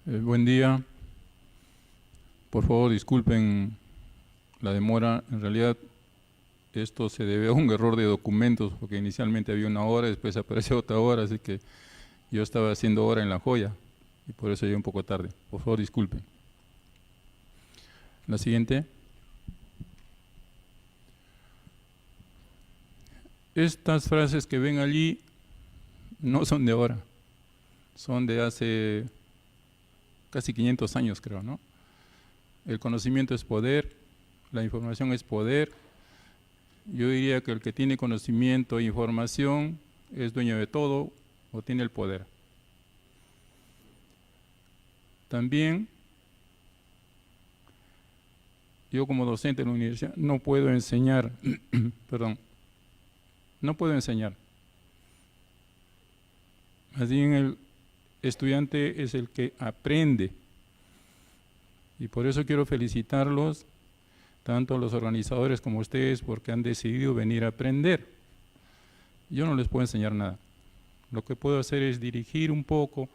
Buen día. Por favor, disculpen la demora. En realidad, esto se debe a un error de documentos, porque inicialmente había una hora, después apareció otra hora, así que yo estaba haciendo hora en La Joya, y por eso llegué un poco tarde. Por favor, disculpen. La siguiente. Estas frases que ven allí no son de ahora, son de hace casi 500 años, creo, ¿no? El conocimiento es poder, la información es poder. Yo diría que el que tiene conocimiento e información es dueño de todo o tiene el poder. También, yo como docente en la universidad no puedo enseñar, perdón, no puedo enseñar. Más bien el estudiante es el que aprende. Y por eso quiero felicitarlos, tanto a los organizadores como a ustedes, porque han decidido venir a aprender. Yo no les puedo enseñar nada. Lo que puedo hacer es dirigir un poco,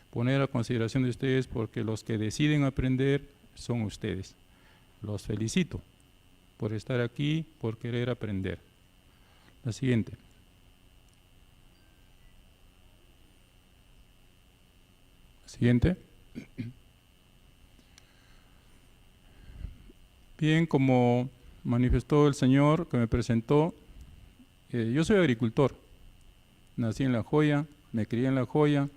poner a consideración de ustedes, porque los que deciden aprender son ustedes. Los felicito por estar aquí, por querer aprender. La siguiente. Siguiente. Bien, como manifestó el señor que me presentó, yo soy agricultor. Nací en La Joya, me crié en La Joya.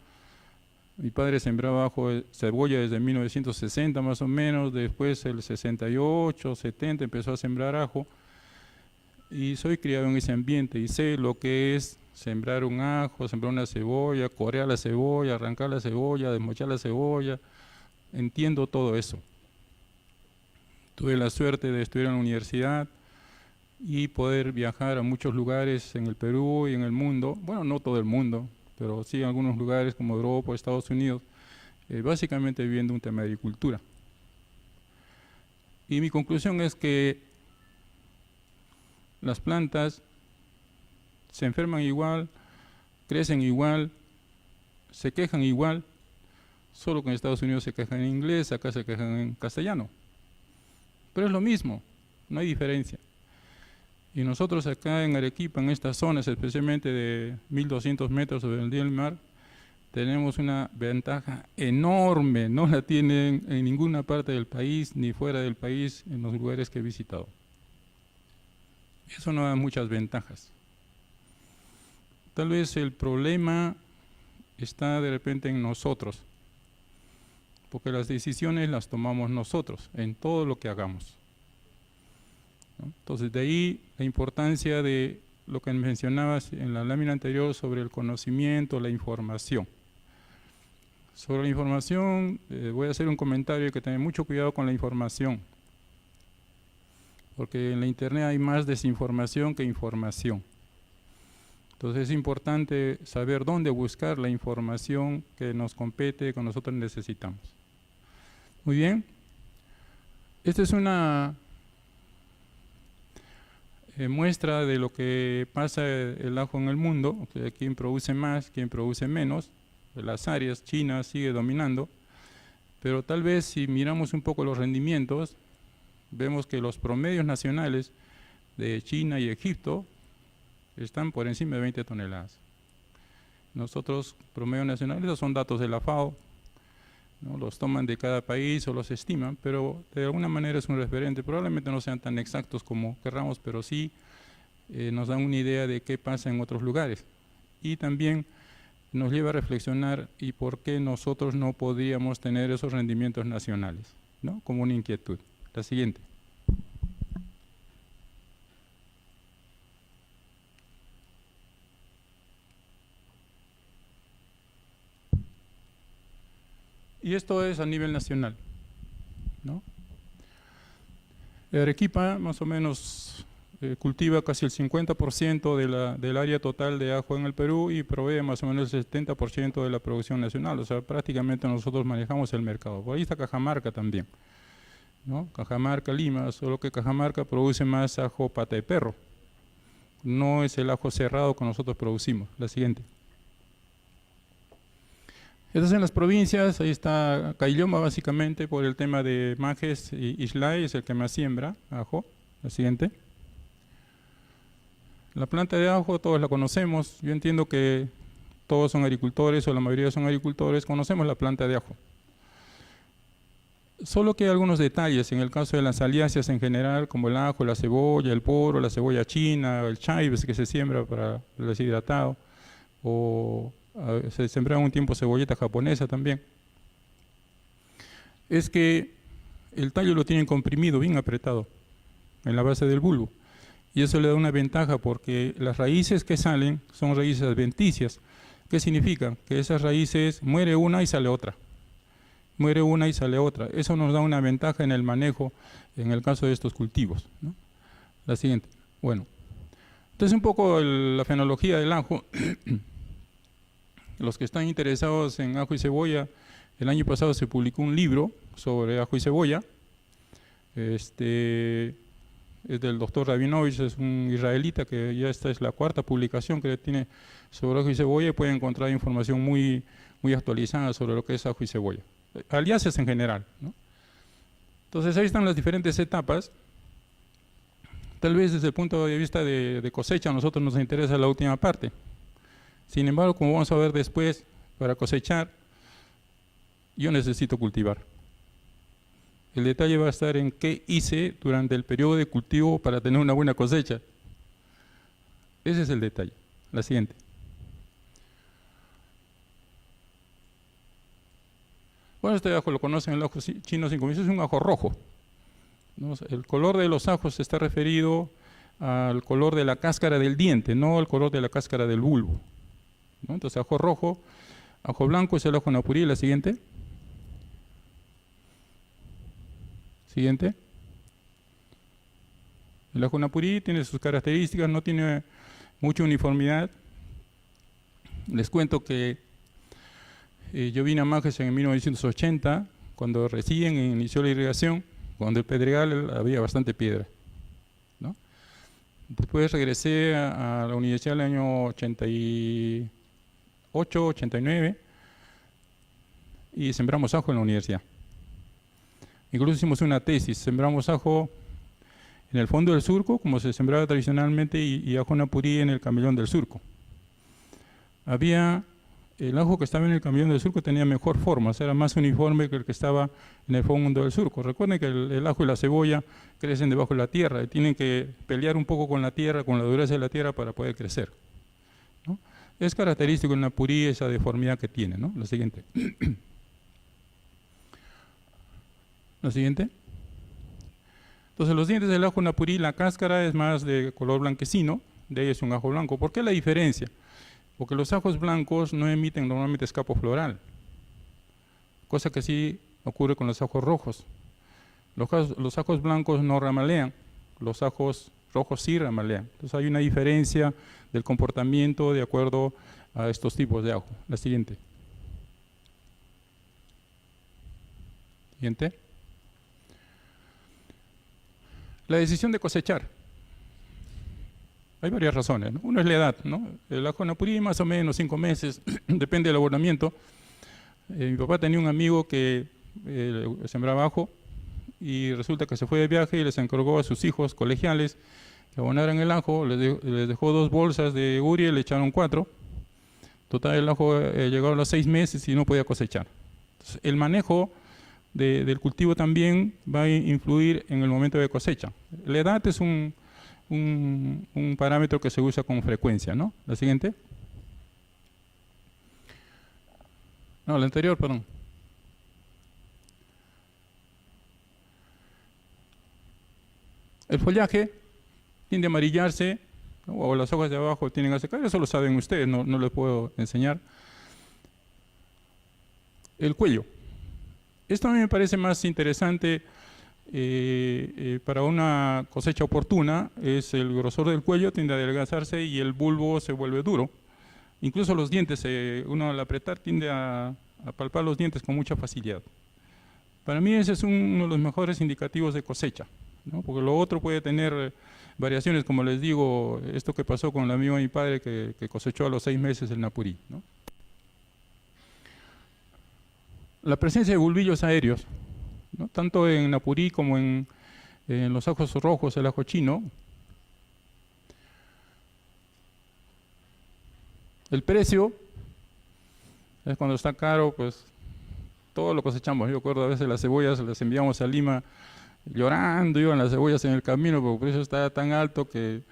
Mi padre sembraba cebolla desde 1960 más o menos, después el 68, 70 empezó a sembrar ajo. Y soy criado en ese ambiente y sé lo que es sembrar un ajo, sembrar una cebolla, corear la cebolla, arrancar la cebolla, desmochar la cebolla. Entiendo todo eso. Tuve la suerte de estudiar en la universidad y poder viajar a muchos lugares en el Perú y en el mundo. Bueno, no todo el mundo, pero sí en algunos lugares como Europa, Estados Unidos, básicamente viviendo un tema de agricultura. Y mi conclusión es que las plantas se enferman igual, crecen igual, se quejan igual, solo que en Estados Unidos se quejan en inglés, acá se quejan en castellano. Pero es lo mismo, no hay diferencia. Y nosotros acá en Arequipa, en estas zonas, especialmente de 1200 metros sobre el nivel del mar, tenemos una ventaja enorme, no la tienen en ninguna parte del país, ni fuera del país, en los lugares que he visitado. Eso nos da muchas ventajas. Tal vez el problema está de repente en nosotros, porque las decisiones las tomamos nosotros en todo lo que hagamos, ¿no? Entonces, de ahí la importancia de lo que mencionabas en la lámina anterior sobre el conocimiento, la información. Sobre la información, voy a hacer un comentario: hay que tener mucho cuidado con la información, porque en la internet hay más desinformación que información. Entonces es importante saber dónde buscar la información que nos compete, que nosotros necesitamos. Muy bien. Esta es una muestra de lo que pasa el ajo en el mundo, quién produce más, quién produce menos. Las áreas, China sigue dominando, pero tal vez si miramos un poco los rendimientos, vemos que los promedios nacionales de China y Egipto están por encima de 20 toneladas. Nosotros, promedio nacional, esos son datos de la FAO, ¿no? Los toman de cada país o los estiman, pero de alguna manera es un referente. Probablemente no sean tan exactos como querramos, pero sí nos dan una idea de qué pasa en otros lugares. Y también nos lleva a reflexionar y por qué nosotros no podríamos tener esos rendimientos nacionales, ¿no? Como una inquietud. La siguiente. Y esto es a nivel nacional, ¿no? Arequipa más o menos cultiva casi el 50% del área total de ajo en el Perú y provee más o menos el 70% de la producción nacional. O sea, prácticamente nosotros manejamos el mercado. Por ahí está Cajamarca también, ¿no? Cajamarca, Lima, solo que Cajamarca produce más ajo pata de perro. No es el ajo cerrado que nosotros producimos. La siguiente. Estas en las provincias, ahí está Caylloma básicamente por el tema de Majes y Islay, es el que más siembra ajo. La siguiente. La planta de ajo todos la conocemos, yo entiendo que todos son agricultores o la mayoría son agricultores, conocemos la planta de ajo. Solo que hay algunos detalles en el caso de las aliáceas en general, como el ajo, la cebolla, el poro, la cebolla china, el chives que se siembra para el deshidratado, o se sembraba un tiempo cebolleta japonesa también. Es que el tallo lo tienen comprimido, bien apretado, en la base del bulbo. Y eso le da una ventaja porque las raíces que salen son raíces adventicias. ¿Qué significa? Que esas raíces muere una y sale otra. Muere una y sale otra. Eso nos da una ventaja en el manejo en el caso de estos cultivos, ¿no? La siguiente. Bueno, entonces un poco la fenología del ajo. Los que están interesados en ajo y cebolla, el año pasado se publicó un libro sobre ajo y cebolla. Es del doctor Rabinovich, es un israelita que ya esta es la cuarta publicación que tiene sobre ajo y cebolla y puede encontrar información muy actualizada sobre lo que es ajo y cebolla. Aliáceas en general, ¿no? Entonces ahí están las diferentes etapas. Tal vez desde el punto de vista de cosecha a nosotros nos interesa la última parte. Sin embargo, como vamos a ver después, para cosechar, yo necesito cultivar. El detalle va a estar en qué hice durante el periodo de cultivo para tener una buena cosecha. Ese es el detalle. La siguiente. Bueno, este ajo lo conocen, el ajo chino 5000, es un ajo rojo, ¿no? El color de los ajos está referido al color de la cáscara del diente, no al color de la cáscara del bulbo, ¿no? Entonces, ajo rojo, ajo blanco es el ajo napurí. La siguiente. Siguiente. El ajo napurí tiene sus características, no tiene mucha uniformidad. Les cuento que yo vine a Majes en 1980, cuando recién inició la irrigación, cuando el Pedregal había bastante piedra, ¿no? Después regresé a la universidad en el año 88, 89 y sembramos ajo en la universidad. Incluso hicimos una tesis, sembramos ajo en el fondo del surco, como se sembraba tradicionalmente, y ajo napurí en el camellón del surco. El ajo que estaba en el camellón del surco tenía mejor forma, o sea, era más uniforme que el que estaba en el fondo del surco. Recuerden que el ajo y la cebolla crecen debajo de la tierra y tienen que pelear un poco con la tierra, con la dureza de la tierra para poder crecer, ¿no? Es característico en napurí esa deformidad que tiene, ¿no? La siguiente. La siguiente. Entonces los dientes del ajo napurí, la cáscara es más de color blanquecino, de ahí es un ajo blanco. ¿Por qué la diferencia? Porque los ajos blancos no emiten normalmente escapo floral, cosa que sí ocurre con los ajos rojos. Los ajos blancos no ramalean, los ajos rojos sí ramalean. Entonces hay una diferencia del comportamiento de acuerdo a estos tipos de ajo. La siguiente. Siguiente. La decisión de cosechar. Hay varias razones, ¿no? Uno es la edad, ¿no? El ajo napurí más o menos 5 meses, depende del abonamiento. Mi papá tenía un amigo que sembraba ajo y resulta que se fue de viaje y les encargó a sus hijos colegiales que abonaran el ajo, les dejó 2 bolsas de urea y le echaron 4. Total, el ajo llegó a los 6 meses y no podía cosechar. Entonces, el manejo del cultivo también va a influir en el momento de cosecha. La edad es un parámetro que se usa con frecuencia, ¿no? La siguiente. No, la anterior, perdón. El follaje tiende a amarillarse, ¿no? O las hojas de abajo tienden a secar, eso lo saben ustedes, no les puedo enseñar. El cuello. Esto a mí me parece más interesante para una cosecha oportuna, es el grosor del cuello tiende a adelgazarse y el bulbo se vuelve duro. Incluso los dientes, uno al apretar tiende a palpar los dientes con mucha facilidad. Para mí ese es uno de los mejores indicativos de cosecha, ¿no? Porque lo otro puede tener variaciones, como les digo, esto que pasó con el amigo de mi padre que cosechó a los 6 meses el napurí, ¿no? la presencia de bulbillos aéreos, ¿no? Tanto en Napurí como en los ajos rojos, el ajo chino. El precio es cuando está caro, pues todo lo cosechamos. Yo recuerdo a veces las cebollas las enviamos a Lima llorando, iban las cebollas en el camino, porque el precio estaba tan alto que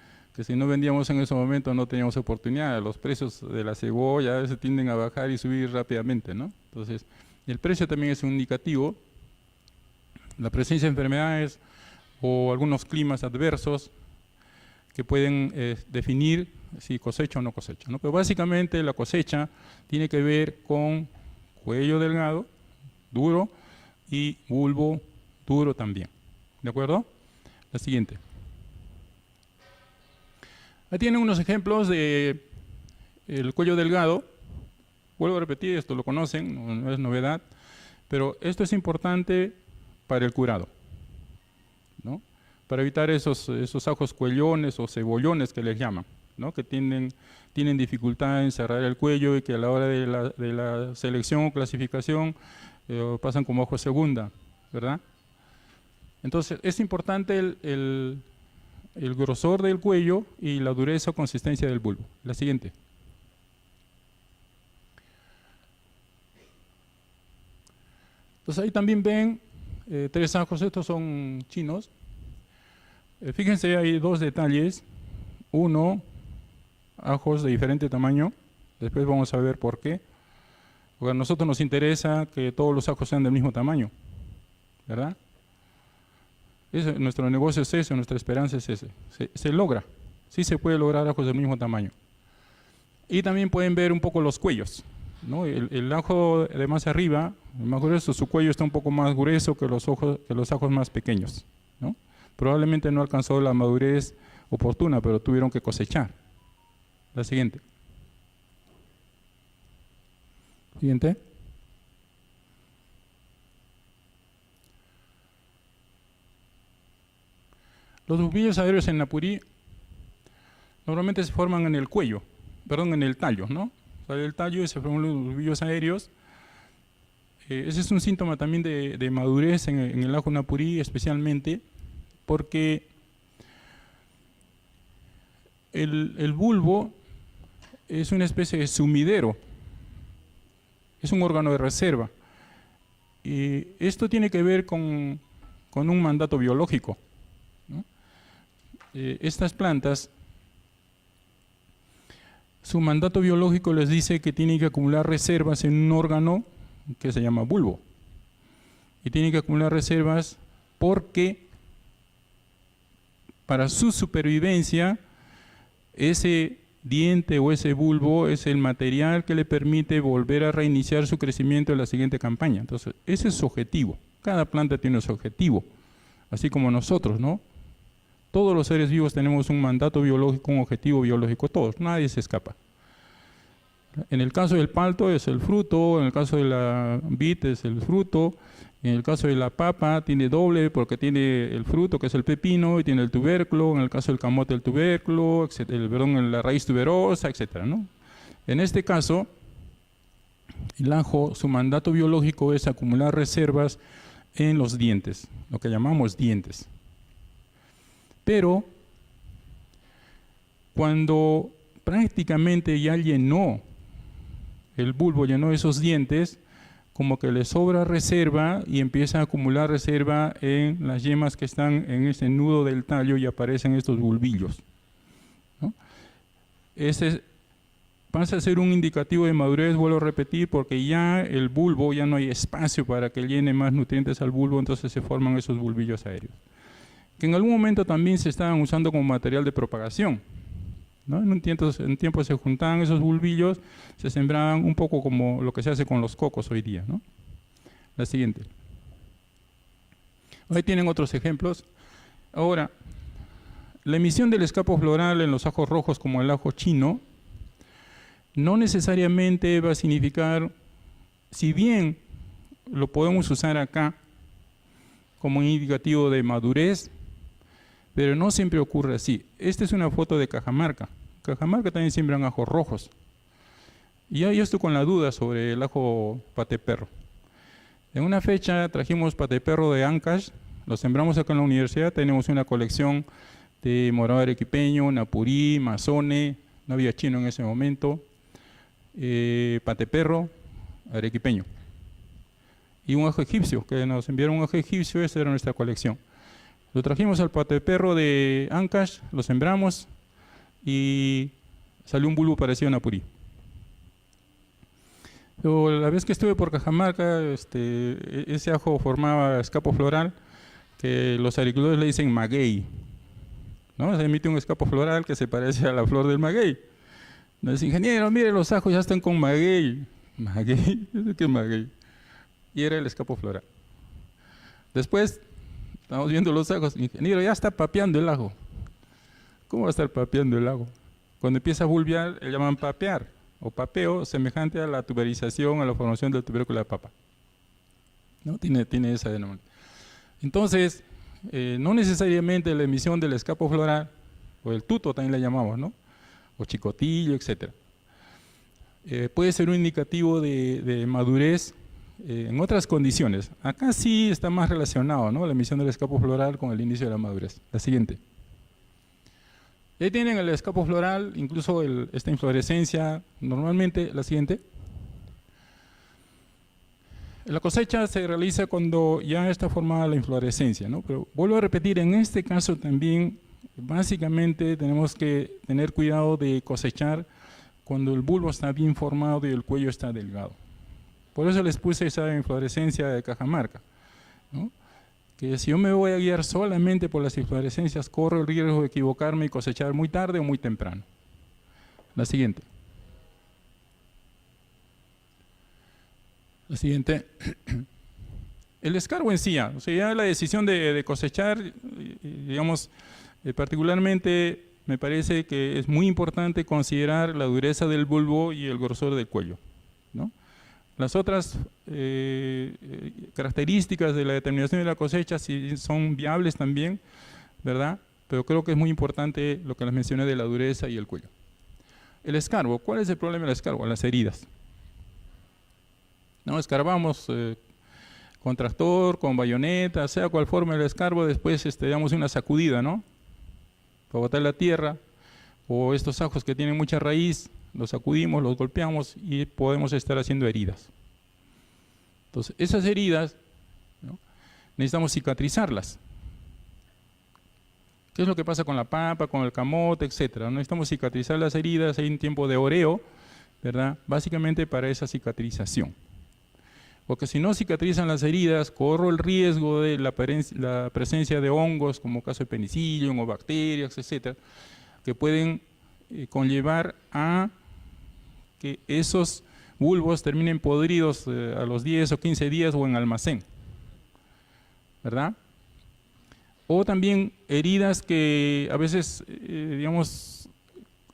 si no vendíamos en ese momento no teníamos oportunidad. Los precios de la cebolla a veces tienden a bajar y subir rápidamente, ¿no? Entonces, el precio también es un indicativo. La presencia de enfermedades o algunos climas adversos que pueden definir si cosecha o no cosecha, ¿no? Pero básicamente la cosecha tiene que ver con cuello delgado, duro, y bulbo duro también. ¿De acuerdo? La siguiente. Ahí tienen unos ejemplos de el cuello delgado. Vuelvo a repetir, esto lo conocen, no es novedad, pero esto es importante para el curado, ¿no? Para evitar esos ajos cuellones o cebollones que les llaman, ¿no? Que tienen dificultad en cerrar el cuello y que a la hora de la selección o clasificación pasan como ajo segunda, ¿verdad? Entonces es importante el grosor del cuello y la dureza o consistencia del bulbo. La siguiente. Entonces ahí también ven 3 ajos, estos son chinos. Fíjense, hay 2 detalles. Uno, ajos de diferente tamaño. Después vamos a ver por qué. Porque a nosotros nos interesa que todos los ajos sean del mismo tamaño, ¿verdad? Nuestro negocio es ese, nuestra esperanza es ese. Se logra, sí se puede lograr ajos del mismo tamaño. Y también pueden ver un poco los cuellos, ¿no? El ajo de más arriba, el más grueso, su cuello está un poco más grueso que los ajos más pequeños, ¿no? Probablemente no alcanzó la madurez oportuna, pero tuvieron que cosechar. La siguiente. Siguiente. Los bulbillos aéreos en Napurí normalmente se forman en el cuello, perdón, en el tallo, ¿no? Sale el tallo y se forman los bulbillos aéreos. Ese es un síntoma también de madurez en el ajo Napurí, especialmente porque el bulbo es una especie de sumidero, es un órgano de reserva. Y esto tiene que ver con un mandato biológico, ¿no? Estas plantas, su mandato biológico les dice que tienen que acumular reservas en un órgano que se llama bulbo. Y tienen que acumular reservas porque para su supervivencia ese diente o ese bulbo es el material que le permite volver a reiniciar su crecimiento en la siguiente campaña. Entonces, ese es su objetivo. Cada planta tiene su objetivo, así como nosotros, ¿no? Todos los seres vivos tenemos un mandato biológico, un objetivo biológico, todos, nadie se escapa. En el caso del palto es el fruto, en el caso de la vid es el fruto, en el caso de la papa tiene doble porque tiene el fruto que es el pepino y tiene el tubérculo, en el caso del camote el tubérculo, la raíz tuberosa, etc., ¿no? En este caso, el ajo, su mandato biológico es acumular reservas en los dientes, lo que llamamos dientes. Pero cuando prácticamente ya llenó, el bulbo llenó esos dientes, como que le sobra reserva y empieza a acumular reserva en las yemas que están en ese nudo del tallo y aparecen estos bulbillos, ¿no? Ese pasa a ser un indicativo de madurez, vuelvo a repetir, porque ya el bulbo, ya no hay espacio para que llene más nutrientes al bulbo, entonces se forman esos bulbillos aéreos, que en algún momento también se estaban usando como material de propagación, ¿no? En un tiempo se juntaban esos bulbillos, se sembraban un poco como lo que se hace con los cocos hoy día, ¿no? La siguiente. Ahí tienen otros ejemplos. Ahora, la emisión del escapo floral en los ajos rojos como el ajo chino no necesariamente va a significar, si bien lo podemos usar acá como un indicativo de madurez, pero no siempre ocurre así. Esta es una foto de Cajamarca. Cajamarca también siembran ajos rojos. Y yo estoy con la duda sobre el ajo pateperro. En una fecha trajimos pateperro de Ancash, lo sembramos acá en la universidad, tenemos una colección de morado arequipeño, napurí, mazone, no había chino en ese momento, pateperro arequipeño. Y un ajo egipcio, que nos enviaron un ajo egipcio, esa era nuestra colección. Lo trajimos al pateperro de Ancash, lo sembramos y salió un bulbo parecido a napurí. Pero la vez que estuve por Cajamarca, ese ajo formaba escapo floral, que los agricultores le dicen maguey, ¿no? Se emite un escapo floral que se parece a la flor del maguey. Nos dice, ingeniero, mire, los ajos ya están con maguey. ¿Maguey? ¿Qué maguey? Y era el escapo floral. Después, estamos viendo los ajos, ingeniero, ya está papeando el ajo. ¿Cómo va a estar papeando el ajo? Cuando empieza a bulbear, le llaman papear, o papeo, semejante a la tuberización, a la formación del tubérculo de papa. ¿No? Tiene esa denominación. Entonces, no necesariamente la emisión del escapo floral, o el tuto también le llamamos, ¿no? O chicotillo, etc. Puede ser un indicativo de madurez en otras condiciones. Acá sí está más relacionado, ¿no? La emisión del escapo floral con el inicio de la madurez. La siguiente. Ahí tienen el escapo floral, incluso esta inflorescencia, normalmente, la siguiente. La cosecha se realiza cuando ya está formada la inflorescencia, ¿no? Pero vuelvo a repetir, en este caso también, básicamente tenemos que tener cuidado de cosechar cuando el bulbo está bien formado y el cuello está delgado. Por eso les puse esa inflorescencia de Cajamarca, ¿no? Que si yo me voy a guiar solamente por las inflorescencias, corro el riesgo de equivocarme y cosechar muy tarde o muy temprano. La siguiente. La siguiente. El escarbo en sí, o sea, ya la decisión de cosechar, digamos, particularmente me parece que es muy importante considerar la dureza del bulbo y el grosor del cuello, ¿no? Las otras características de la determinación de la cosecha sí son viables también, ¿verdad? Pero creo que es muy importante lo que les mencioné de la dureza y el cuello. El escarbo, ¿cuál es el problema del escarbo? Las heridas. ¿No? Escarbamos con tractor, con bayoneta, sea cual forma el escarbo, después damos una sacudida, ¿no? Para botar la tierra, o estos ajos que tienen mucha raíz, los sacudimos, los golpeamos y podemos estar haciendo heridas. Entonces, esas heridas, ¿no? Necesitamos cicatrizarlas. ¿Qué es lo que pasa con la papa, con el camote, etcétera? Necesitamos cicatrizar las heridas, hay un tiempo de oreo, ¿verdad? Básicamente para esa cicatrización. Porque si no cicatrizan las heridas, corro el riesgo de la presencia de hongos, como caso de penicillium o bacterias, etcétera, que pueden conllevar a que esos bulbos terminen podridos a los 10 o 15 días o en almacén, ¿verdad? O también heridas que a veces, digamos,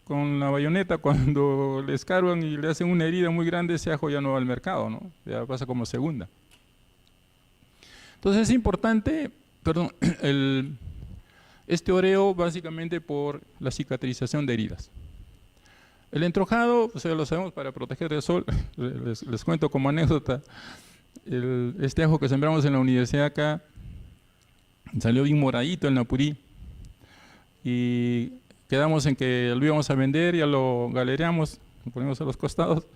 con la bayoneta, cuando le escarban y le hacen una herida muy grande, ese ajo ya no va al mercado, ¿no? Ya pasa como segunda. Entonces es importante, perdón, este oreo básicamente por la cicatrización de heridas. El entrojado, pues ya lo sabemos, para proteger del sol. Les cuento como anécdota, este ajo que sembramos en la universidad acá, salió bien moradito el napurí, y quedamos en que lo íbamos a vender, ya lo galereamos, lo ponemos a los costados.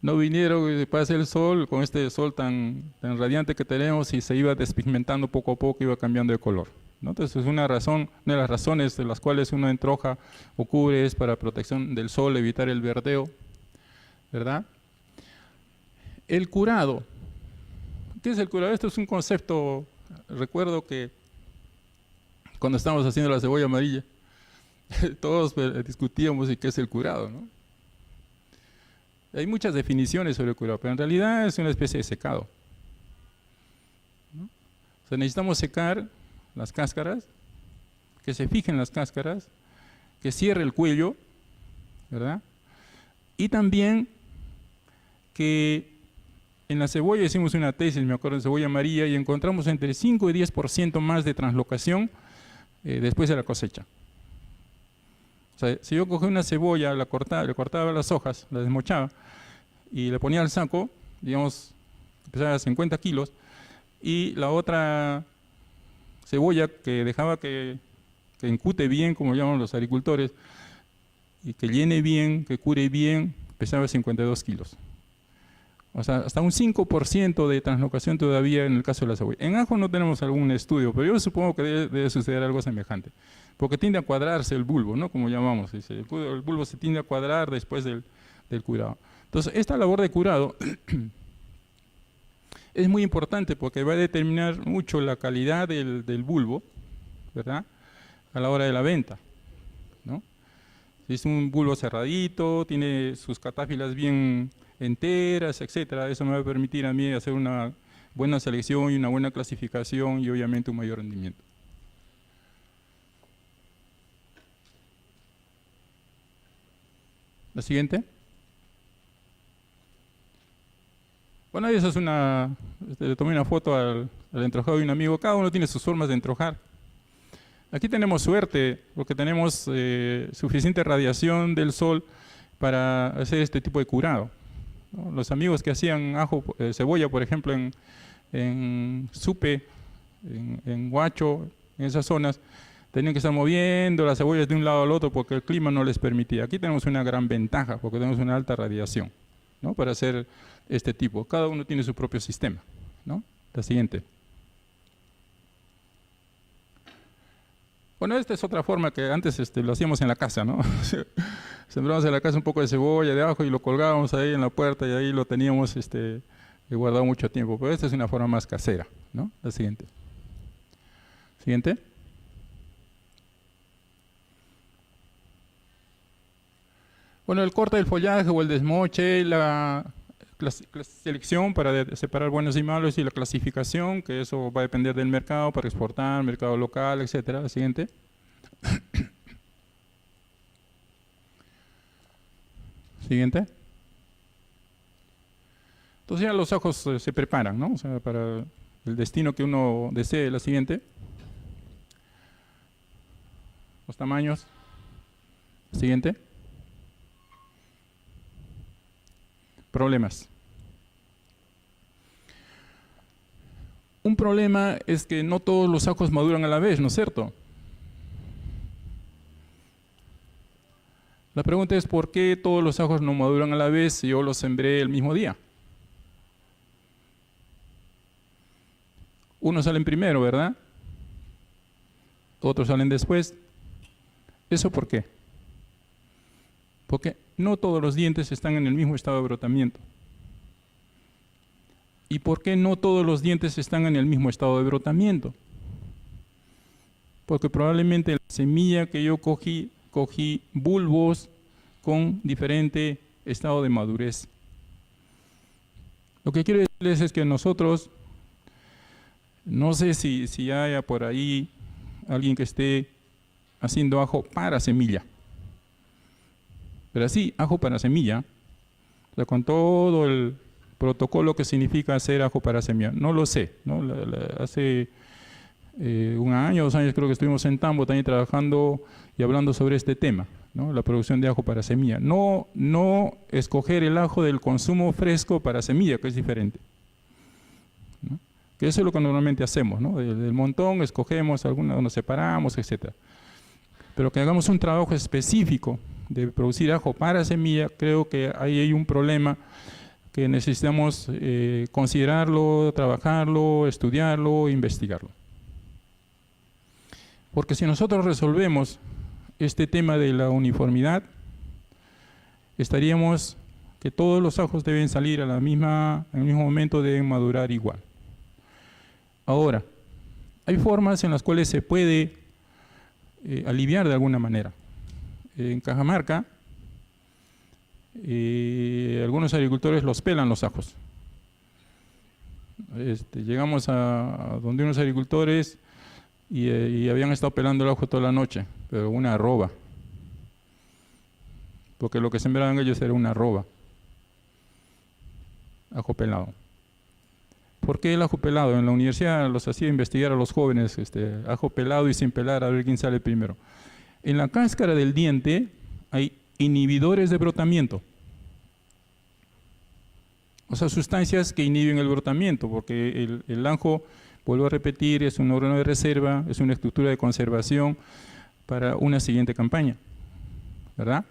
No vinieron, pasa el sol, con este sol tan radiante que tenemos, y se iba despigmentando poco a poco, iba cambiando de color, ¿no? Entonces es una de las razones de las cuales uno entroja o cubre es para protección del sol, evitar el verdeo, ¿verdad? El curado. ¿Qué es el curado? Esto es un concepto, recuerdo que cuando estábamos haciendo la cebolla amarilla, todos discutíamos de qué es el curado, ¿no? Hay muchas definiciones sobre el curado, pero en realidad es una especie de secado, ¿no? O sea, necesitamos secar las cáscaras, que se fijen las cáscaras, que cierre el cuello, ¿verdad? Y también que en la cebolla hicimos una tesis, me acuerdo, en cebolla amarilla, y encontramos entre 5 y 10% más de translocación después de la cosecha. O sea, si yo cogía una cebolla, le cortaba las hojas, la desmochaba y le ponía al saco, digamos, pesaba 50 kilos, y la otra cebolla que dejaba que encute bien, como llaman los agricultores, y que llene bien, que cure bien, pesaba 52 kilos. O sea, hasta un 5% de translocación todavía en el caso de la cebolla. En ajo no tenemos algún estudio, pero yo supongo que debe suceder algo semejante. Porque tiende a cuadrarse el bulbo, ¿no? Como llamamos. El bulbo se tiende a cuadrar después del curado. Entonces, esta labor de curado es muy importante porque va a determinar mucho la calidad del bulbo, ¿verdad?, a la hora de la venta, ¿no? Si es un bulbo cerradito, tiene sus catáfilas bien enteras, etcétera, eso me va a permitir a mí hacer una buena selección y una buena clasificación y obviamente un mayor rendimiento. La siguiente. Bueno, esa es le tomé una foto al entrojado de un amigo. Cada uno tiene sus formas de entrojar. Aquí tenemos suerte porque tenemos suficiente radiación del sol para hacer este tipo de curado, ¿no? Los amigos que hacían cebolla, por ejemplo, en Supe, en Huacho, en esas zonas, tenían que estar moviendo las cebollas de un lado al otro porque el clima no les permitía. Aquí tenemos una gran ventaja porque tenemos una alta radiación, ¿no?, para hacer este tipo. Cada uno tiene su propio sistema, ¿no? La siguiente. Bueno, esta es otra forma que antes lo hacíamos en la casa, ¿no? Sembramos en la casa un poco de cebolla, de ajo y lo colgábamos ahí en la puerta y ahí lo teníamos guardado mucho tiempo. Pero esta es una forma más casera, ¿no? La siguiente. Siguiente. Bueno, el corte del follaje o el desmoche, la selección para separar buenos y malos y la clasificación, que eso va a depender del mercado para exportar, mercado local, etcétera. La siguiente. Siguiente. Entonces ya los ajos se preparan, ¿no? O sea, para el destino que uno desee. La siguiente. Los tamaños. La siguiente. Problemas. Un problema es que no todos los ajos maduran a la vez, ¿no es cierto? La pregunta es ¿por qué todos los ajos no maduran a la vez si yo los sembré el mismo día? Unos salen primero, ¿verdad? Otros salen después. ¿Eso por qué? Porque no todos los dientes están en el mismo estado de brotamiento. ¿Y por qué no todos los dientes están en el mismo estado de brotamiento? Porque probablemente en la semilla que yo cogí bulbos con diferente estado de madurez. Lo que quiero decirles es que nosotros, no sé si haya por ahí alguien que esté haciendo ajo para semilla. Pero sí, ajo para semilla, o sea, con todo el protocolo que significa hacer ajo para semilla. No lo sé, ¿no? Hace un año, 2 años creo que estuvimos en Tambo también trabajando y hablando sobre este tema, ¿no? La producción de ajo para semilla. No escoger el ajo del consumo fresco para semilla, que es diferente, ¿no? Que eso es lo que normalmente hacemos, ¿no? Del montón escogemos algunos, nos separamos, etc. Pero que hagamos un trabajo específico de producir ajo para semilla, creo que ahí hay un problema que necesitamos considerarlo, trabajarlo, estudiarlo, investigarlo. Porque si nosotros resolvemos este tema de la uniformidad, estaríamos que todos los ajos deben salir al mismo momento, deben madurar igual. Ahora, hay formas en las cuales se puede aliviar de alguna manera. En Cajamarca, algunos agricultores los pelan los ajos. Llegamos a donde unos agricultores y habían estado pelando el ajo toda la noche, pero una arroba. Porque lo que sembraban ellos era una arroba. Ajo pelado. ¿Por qué el ajo pelado? En la universidad los hacía investigar a los jóvenes, ajo pelado y sin pelar, a ver quién sale primero. En la cáscara del diente hay inhibidores de brotamiento. O sea, sustancias que inhiben el brotamiento, porque el ajo, vuelvo a repetir, es un órgano de reserva, es una estructura de conservación para una siguiente campaña, ¿verdad?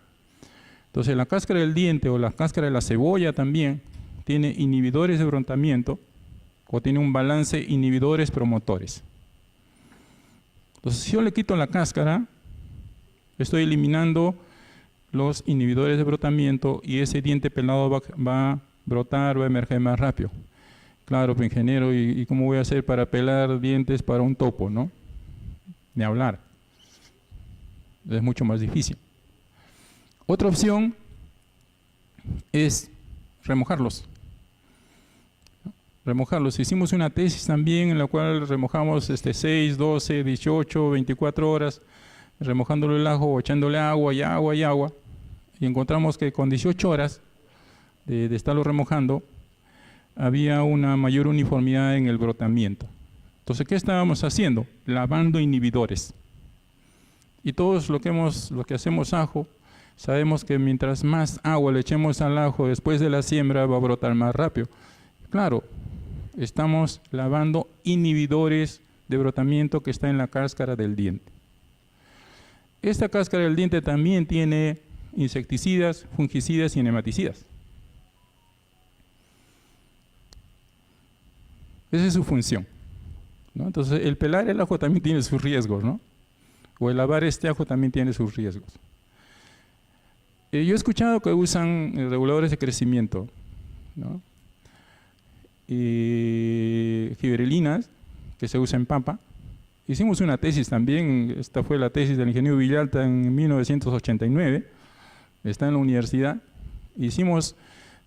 Entonces, la cáscara del diente o la cáscara de la cebolla también tiene inhibidores de brotamiento o tiene un balance inhibidores promotores. Entonces, si yo le quito la cáscara, estoy eliminando los inhibidores de brotamiento y ese diente pelado va a brotar, va a emerger más rápido. Claro, pues, ingeniero, ¿y cómo voy a hacer para pelar dientes para un topo, no? Ni hablar. Es mucho más difícil. Otra opción es remojarlos. Remojarlos. Hicimos una tesis también en la cual remojamos 6, 12, 18, 24 horas, remojándolo el ajo, echándole agua y agua y agua, y encontramos que con 18 horas de estarlo remojando, había una mayor uniformidad en el brotamiento. Entonces, ¿qué estábamos haciendo? Lavando inhibidores. Y todos lo que hacemos ajo, sabemos que mientras más agua le echemos al ajo después de la siembra, va a brotar más rápido. Claro, estamos lavando inhibidores de brotamiento que está en la cáscara del diente. Esta cáscara del diente también tiene insecticidas, fungicidas y nematicidas. Esa es su función, ¿no? Entonces, el pelar el ajo también tiene sus riesgos, ¿no? O el lavar este ajo también tiene sus riesgos. Yo he escuchado que usan reguladores de crecimiento, ¿no? Y giberelinas, que se usa en papa. Hicimos una tesis también, esta fue la tesis del ingeniero Villalta en 1989, está en la universidad. Hicimos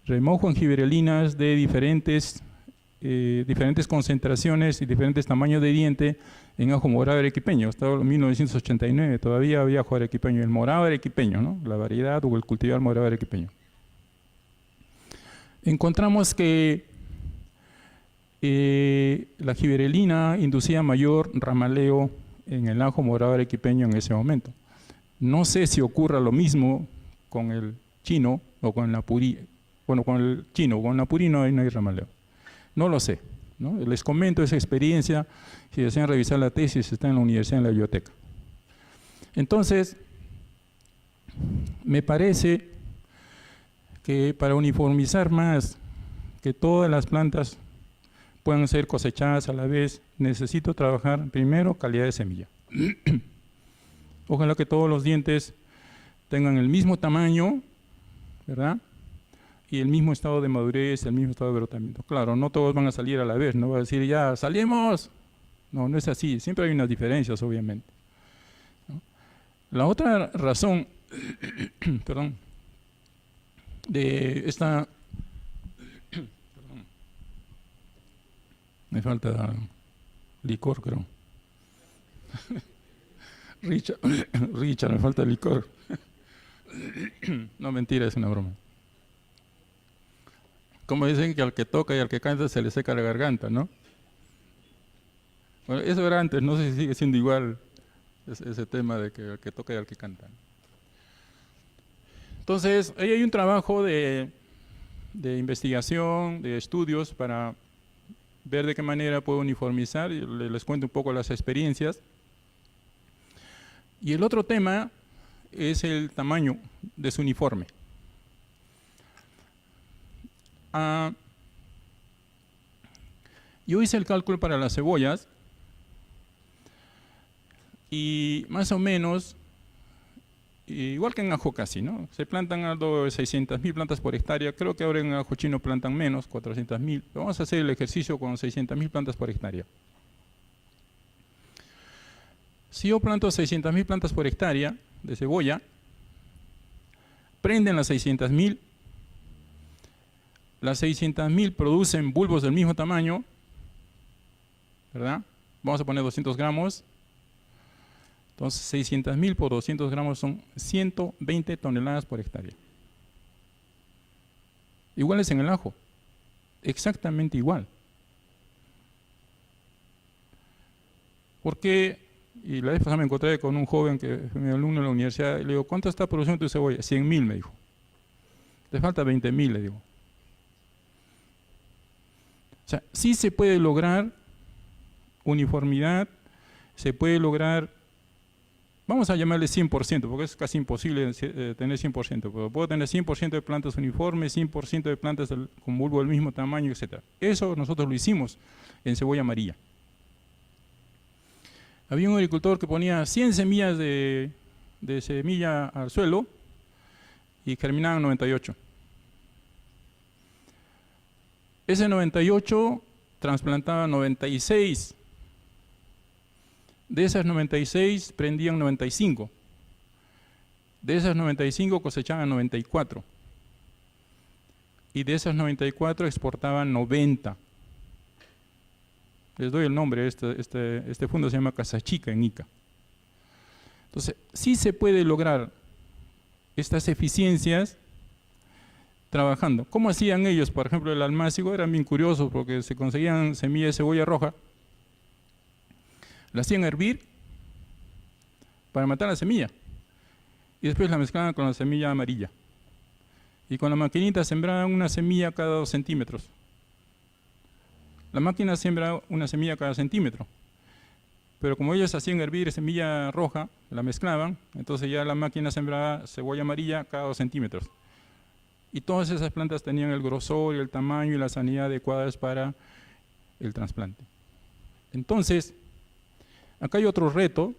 remojo en giberelinas de diferentes concentraciones y diferentes tamaños de diente en ajo morado arequipeño. Hasta 1989 todavía había ajo arequipeño, el morado arequipeño, ¿no? La variedad o el cultivar morado arequipeño. Encontramos que la giberelina inducía mayor ramaleo en el ajo morado arequipeño en ese momento. No sé si ocurra lo mismo con el chino o con la purí. Bueno, con el chino o con la purí no hay ramaleo. No lo sé, ¿no? Les comento esa experiencia. Si desean revisar la tesis, está en la universidad, en la biblioteca. Entonces, me parece que para uniformizar más, que todas las plantas puedan ser cosechadas a la vez, necesito trabajar primero calidad de semilla. Ojalá que todos los dientes tengan el mismo tamaño, ¿verdad? Y el mismo estado de madurez, el mismo estado de brotamiento. Claro, no todos van a salir a la vez, no va a decir ya, ¡salimos! No, no es así, siempre hay unas diferencias, obviamente, ¿no? La otra razón, perdón, de esta... Me falta licor, creo. Richard, me falta licor. No, mentira, es una broma. Como dicen que al que toca y al que canta se le seca la garganta, ¿no? Bueno, eso era antes, no sé si sigue siendo igual ese tema de que al que toca y al que canta. Entonces, ahí hay un trabajo de investigación, de estudios para ver de qué manera puedo uniformizar, y les cuento un poco las experiencias. Y el otro tema es el tamaño de su uniforme. Yo hice el cálculo para las cebollas y más o menos, igual que en ajo casi, ¿no? Se plantan algo de 600.000 plantas por hectárea. Creo que ahora en ajo chino plantan menos, 400.000. Vamos a hacer el ejercicio con 600.000 plantas por hectárea. Si yo planto 600.000 plantas por hectárea de cebolla, prenden las 600.000. Las 600.000 producen bulbos del mismo tamaño, ¿verdad? Vamos a poner 200 gramos. Entonces, 600.000 por 200 gramos son 120 toneladas por hectárea. Igual es en el ajo, exactamente igual. Porque, y la vez pasada me encontré con un joven que fue mi alumno en la universidad, y le digo, ¿cuánto está produciendo tu cebolla? 100.000, me dijo. Te falta 20.000, le digo. O sea, sí se puede lograr uniformidad, se puede lograr, vamos a llamarle 100%, porque es casi imposible tener 100%, pero puedo tener 100% de plantas uniformes, 100% de plantas con bulbo del mismo tamaño, etc. Eso nosotros lo hicimos en cebolla amarilla. Había un agricultor que ponía 100 semillas de semilla al suelo y germinaban 98. Ese 98 trasplantaba 96. De esas 96 prendían 95. De esas 95 cosechaban 94. Y de esas 94 exportaban 90. Les doy el nombre, este fondo se llama Casa Chica en Ica. Entonces, sí se puede lograr estas eficiencias trabajando. ¿Cómo hacían ellos? Por ejemplo, el almácigo eran bien curiosos porque se conseguían semillas de cebolla roja, la hacían hervir para matar la semilla y después la mezclaban con la semilla amarilla. Y con la maquinita sembraban una semilla cada 2 centímetros. La máquina siembra una semilla cada centímetro. Pero como ellos hacían hervir semilla roja, la mezclaban, entonces ya la máquina sembraba cebolla amarilla cada 2 centímetros. Y todas esas plantas tenían el grosor y el tamaño y la sanidad adecuadas para el trasplante. Entonces, acá hay otro reto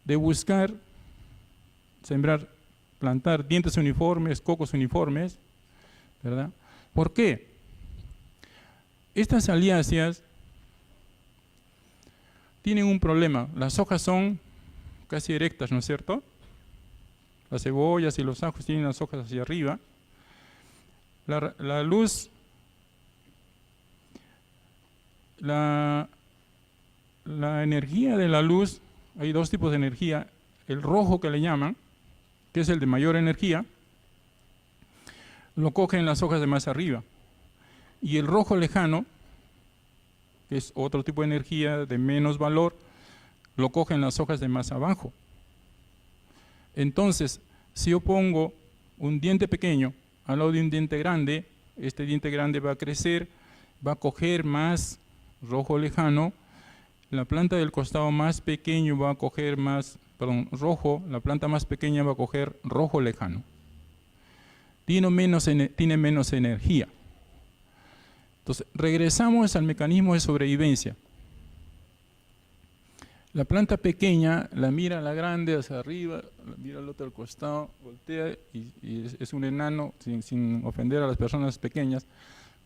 de buscar, sembrar, plantar dientes uniformes, cocos uniformes, ¿verdad? ¿Por qué? Estas aliáceas tienen un problema. Las hojas son casi erectas, ¿no es cierto? Las cebollas y los ajos tienen las hojas hacia arriba. La luz, la energía de la luz, hay 2 tipos de energía. El rojo que le llaman, que es el de mayor energía, lo cogen las hojas de más arriba. Y el rojo lejano, que es otro tipo de energía de menos valor, lo cogen las hojas de más abajo. Entonces, si yo pongo un diente pequeño al lado de un diente grande, este diente grande va a crecer, va a coger más rojo lejano, la planta del costado más pequeño va a coger más, rojo, la planta más pequeña va a coger rojo lejano. Tiene menos energía. Entonces, regresamos al mecanismo de sobrevivencia. La planta pequeña la mira a la grande hacia arriba, la mira al otro costado, voltea y es un enano, sin ofender a las personas pequeñas,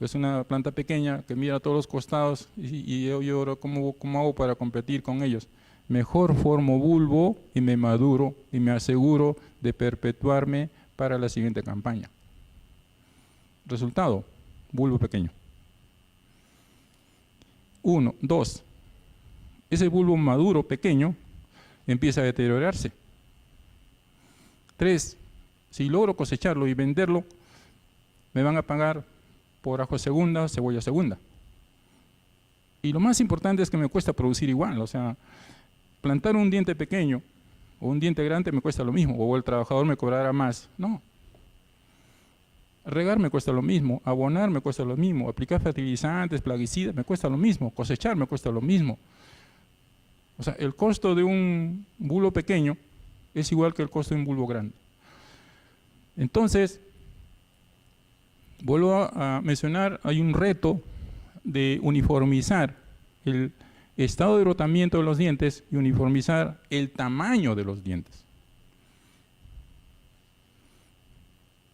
es una planta pequeña que mira a todos los costados y yo lloro, ¿cómo hago para competir con ellos? Mejor formo bulbo y me maduro y me aseguro de perpetuarme para la siguiente campaña. Resultado, bulbo pequeño. 1, 2. Ese bulbo maduro, pequeño, empieza a deteriorarse. 3. Si logro cosecharlo y venderlo, me van a pagar por ajo segunda, cebolla segunda. Y lo más importante es que me cuesta producir igual. O sea, plantar un diente pequeño o un diente grande me cuesta lo mismo, o el trabajador me cobrará más. No. Regar me cuesta lo mismo, abonar me cuesta lo mismo, aplicar fertilizantes, plaguicidas me cuesta lo mismo, cosechar me cuesta lo mismo. O sea, el costo de un bulbo pequeño es igual que el costo de un bulbo grande. Entonces, vuelvo a mencionar, hay un reto de uniformizar el estado de brotamiento de los dientes y uniformizar el tamaño de los dientes.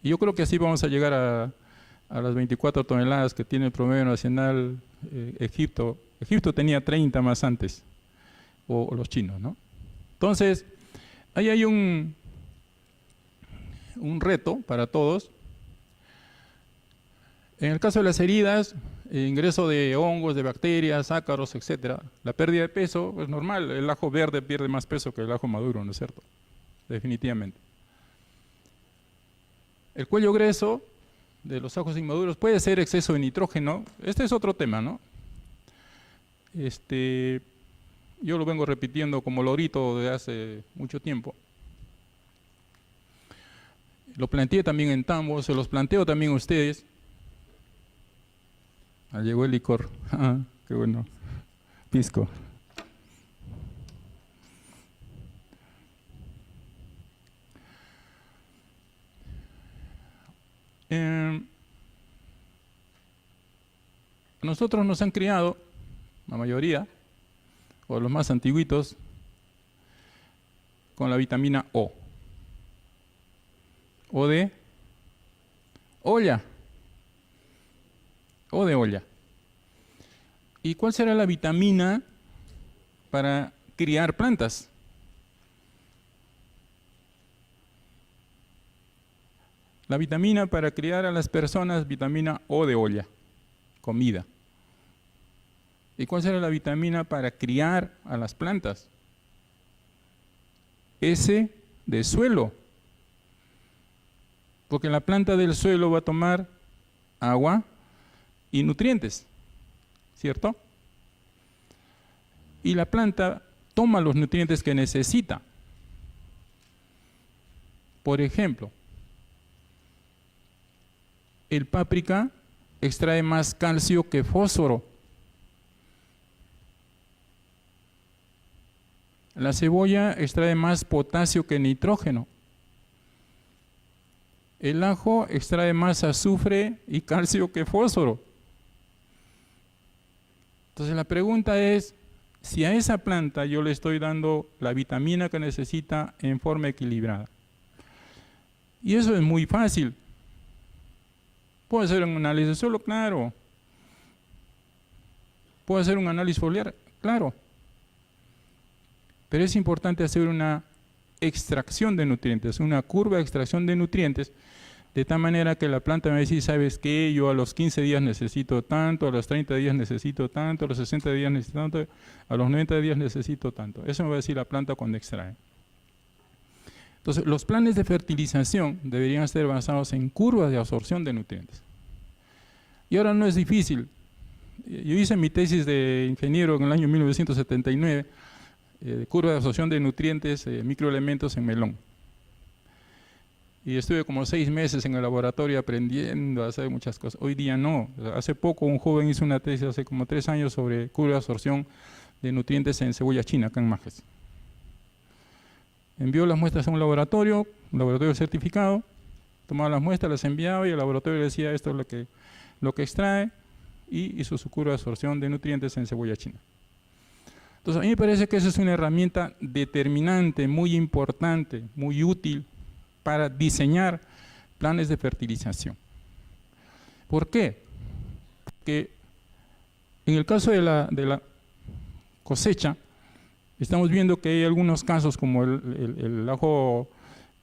Y yo creo que así vamos a llegar a las 24 toneladas que tiene el promedio nacional Egipto. Egipto tenía 30 más antes. O los chinos, ¿no? Entonces, ahí hay un reto para todos. En el caso de las heridas, el ingreso de hongos, de bacterias, ácaros, etc., la pérdida de peso es normal. El ajo verde pierde más peso que el ajo maduro, ¿no es cierto? Definitivamente. El cuello grueso de los ajos inmaduros puede ser exceso de nitrógeno. Este es otro tema, ¿no? Yo lo vengo repitiendo como lorito desde hace mucho tiempo. Lo planteé también en Tambo, se los planteo también a ustedes. Llegó el licor. Ah, qué bueno. Pisco. Nosotros nos han criado, la mayoría, o los más antiguitos, con la vitamina O. O de olla. O de olla. ¿Y cuál será la vitamina para criar plantas? La vitamina para criar a las personas, vitamina O de olla, comida. ¿Y cuál será la vitamina para criar a las plantas? S de suelo. Porque la planta del suelo va a tomar agua y nutrientes, ¿cierto? Y la planta toma los nutrientes que necesita. Por ejemplo, el páprica extrae más calcio que fósforo. La cebolla extrae más potasio que nitrógeno. El ajo extrae más azufre y calcio que fósforo. Entonces la pregunta es, si a esa planta yo le estoy dando la vitamina que necesita en forma equilibrada. Y eso es muy fácil. ¿Puedo hacer un análisis de suelo? Claro. ¿Puedo hacer un análisis foliar? Claro. Pero es importante hacer una extracción de nutrientes, una curva de extracción de nutrientes, de tal manera que la planta me va a decir, ¿sabes qué? Yo a los 15 días necesito tanto, a los 30 días necesito tanto, a los 60 días necesito tanto, a los 90 días necesito tanto. Eso me va a decir la planta cuando extrae. Entonces, los planes de fertilización deberían ser basados en curvas de absorción de nutrientes. Y ahora no es difícil. Yo hice mi tesis de ingeniero en el año 1979, curva de absorción de nutrientes, microelementos en melón. Y estuve como 6 meses en el laboratorio aprendiendo a hacer muchas cosas. Hoy día no. Hace poco un joven hizo una tesis hace como 3 años sobre curva de absorción de nutrientes en cebolla china, acá en Majes. Envió las muestras a un laboratorio certificado, tomaba las muestras, las enviaba y el laboratorio le decía esto es lo que extrae, y hizo su curva de absorción de nutrientes en cebolla china. Entonces a mí me parece que esa es una herramienta determinante, muy importante, muy útil para diseñar planes de fertilización. ¿Por qué? Porque en el caso de la cosecha, estamos viendo que hay algunos casos como el ajo,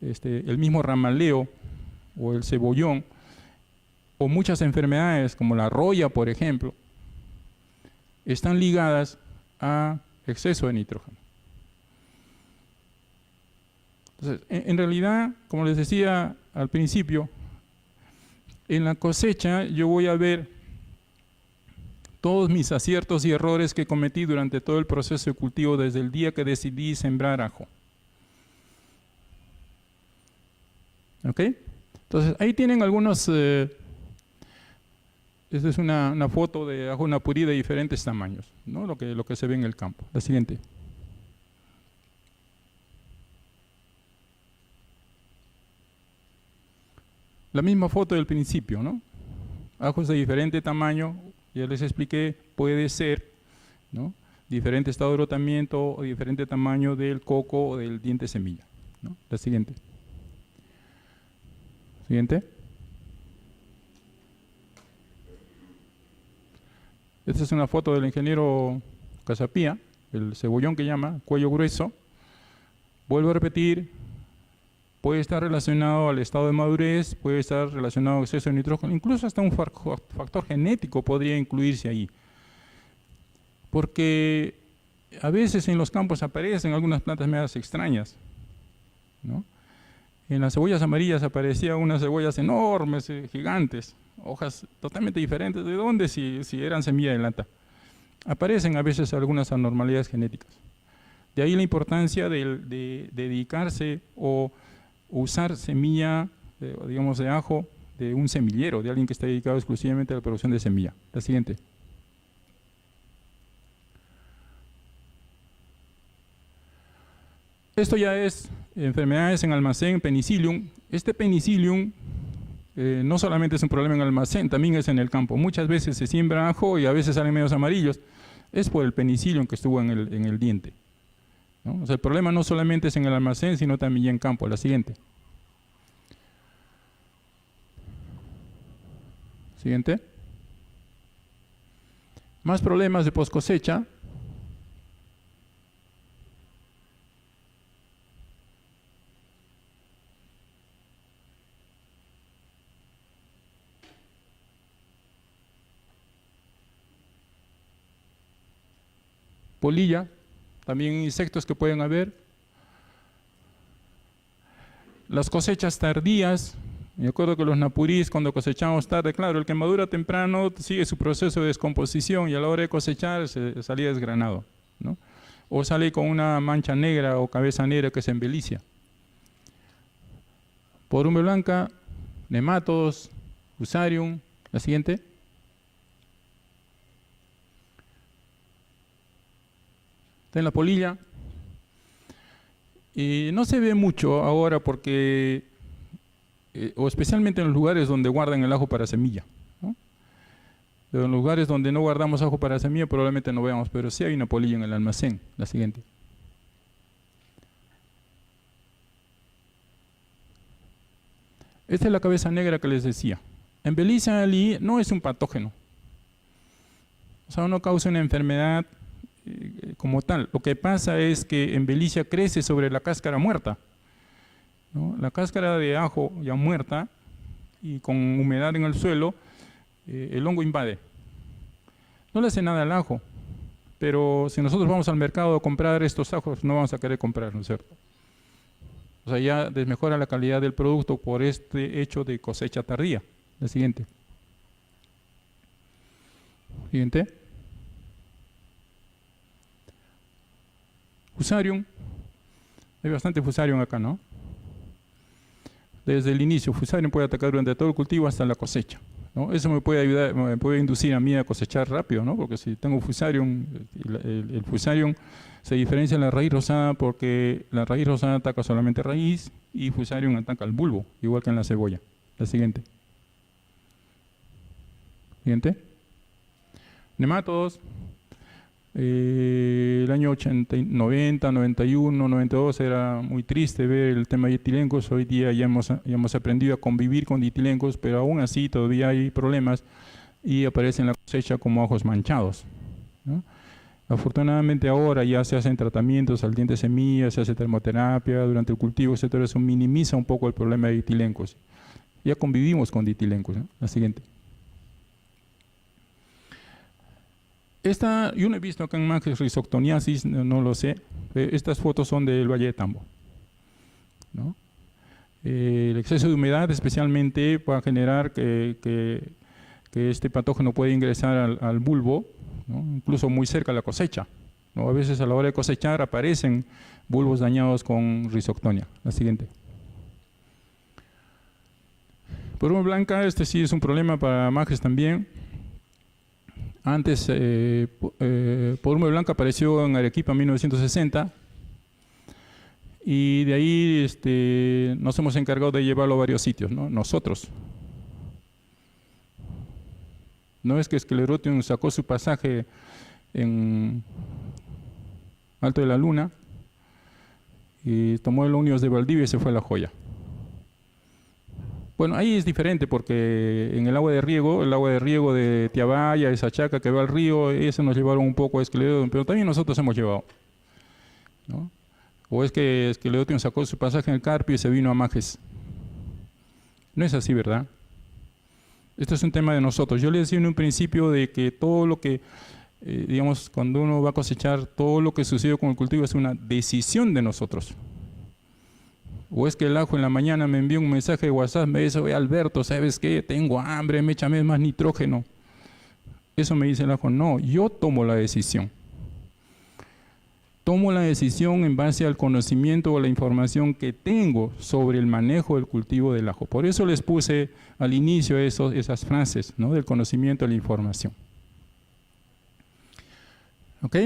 el mismo ramaleo o el cebollón, o muchas enfermedades como la roya, por ejemplo, están ligadas a exceso de nitrógeno. Entonces, en realidad, como les decía al principio, en la cosecha yo voy a ver todos mis aciertos y errores que cometí durante todo el proceso de cultivo desde el día que decidí sembrar ajo. ¿Ok? Entonces, ahí tienen algunos... esta es una foto de ajo napurí de diferentes tamaños, ¿no? Lo que se ve en el campo. La siguiente. La misma foto del principio, ¿no? Ajos de diferente tamaño, ya les expliqué, puede ser, ¿no? Diferente estado de brotamiento o diferente tamaño del coco o del diente semilla, ¿no? La siguiente. Siguiente. Esta es una foto del ingeniero Casapía, el cebollón que llama, cuello grueso. Vuelvo a repetir, puede estar relacionado al estado de madurez, puede estar relacionado al exceso de nitrógeno, incluso hasta un factor genético podría incluirse ahí. Porque a veces en los campos aparecen algunas plantas medias extrañas, ¿no? En las cebollas amarillas aparecían unas cebollas enormes, gigantes, hojas totalmente diferentes. ¿De dónde? Si eran semilla de lata. Aparecen a veces algunas anormalidades genéticas. De ahí la importancia de dedicarse o usar semilla, digamos, de ajo de un semillero, de alguien que está dedicado exclusivamente a la producción de semilla. La siguiente. Esto ya es enfermedades en almacén, penicillium. Este penicillium no solamente es un problema en almacén, también es en el campo. Muchas veces se siembra ajo y a veces salen medios amarillos. Es por el penicillium que estuvo en el diente, ¿no? O sea, el problema no solamente es en el almacén, sino también en campo. La siguiente. Siguiente. Más problemas de post cosecha. Polilla, también insectos que pueden haber. Las cosechas tardías. Me acuerdo que los napurís, cuando cosechamos tarde, claro, el que madura temprano sigue su proceso de descomposición y a la hora de cosechar salía desgranado, ¿no? O sale con una mancha negra o cabeza negra que se embelicia. Podumbre blanca, nematodos, fusarium. La siguiente. Está en la polilla. Y no se ve mucho ahora porque, o especialmente en los lugares donde guardan el ajo para semilla, ¿no? Pero en lugares donde no guardamos ajo para semilla probablemente no veamos, pero sí hay una polilla en el almacén. La siguiente. Esta es la cabeza negra que les decía. Embelicia ali no es un patógeno. O sea, no causa una enfermedad como tal. Lo que pasa es que embelicia crece sobre la cáscara muerta, ¿no? La cáscara de ajo ya muerta y con humedad en el suelo, el hongo invade. No le hace nada al ajo, pero si nosotros vamos al mercado a comprar estos ajos, no vamos a querer comprar, ¿no es cierto? O sea, ya desmejora la calidad del producto por este hecho de cosecha tardía. La siguiente. Siguiente. Fusarium. Hay bastante fusarium acá, ¿no? Desde el inicio, fusarium puede atacar durante todo el cultivo hasta la cosecha, ¿no? Eso me puede ayudar, me puede inducir a mí a cosechar rápido, ¿no? Porque si tengo fusarium, el fusarium se diferencia de la raíz rosada porque la raíz rosada ataca solamente raíz y fusarium ataca al bulbo, igual que en la cebolla. La siguiente. Siguiente. Nematodos. El año 90, 91, 92 era muy triste ver el tema de ditilencos. Hoy día ya hemos aprendido a convivir con ditilencos, pero aún así todavía hay problemas y aparecen en la cosecha como ajos manchados, ¿no? Afortunadamente ahora ya se hacen tratamientos al diente semilla, se hace termoterapia durante el cultivo, etcétera. Eso minimiza un poco el problema de ditilencos. Ya convivimos con ditilencos, ¿no? La siguiente. Esta, yo no he visto acá en Manjes Rhizoctoniasis, no lo sé. Estas fotos son del Valle de Tambo, ¿no? El exceso de humedad especialmente va a generar que este patógeno puede ingresar al bulbo, ¿no? Incluso muy cerca de la cosecha, ¿no? A veces a la hora de cosechar aparecen bulbos dañados con Rhizoctonia. La siguiente. Podumbre blanca, este sí es un problema para Manjes también. Antes, Podumbre blanca apareció en Arequipa en 1960 y de ahí nos hemos encargado de llevarlo a varios sitios, ¿no? Nosotros. No es que Sclerotium sacó su pasaje en Alto de la Luna y tomó el Unios de Valdivia y se fue a La Joya. Bueno, ahí es diferente porque en el agua de riego de Tiabaya, esa chaca que va al río, ese nos llevaron un poco a Sclerotium, pero también nosotros hemos llevado, ¿no? O es que Sclerotium sacó su pasaje en el Carpio y se vino a Manjes. No es así, ¿verdad? Esto es un tema de nosotros. Yo les decía en un principio de que todo lo que, digamos, cuando uno va a cosechar, todo lo que sucede con el cultivo es una decisión de nosotros. O es que el ajo en la mañana me envía un mensaje de WhatsApp, me dice: oye Alberto, ¿sabes qué? Tengo hambre, échame más nitrógeno. Eso me dice el ajo. No, yo tomo la decisión. tomo la decisión en base al conocimiento o la información que tengo sobre el manejo del cultivo del ajo. Por eso les puse al inicio esas frases, ¿no? Del conocimiento de la información. ¿Ok?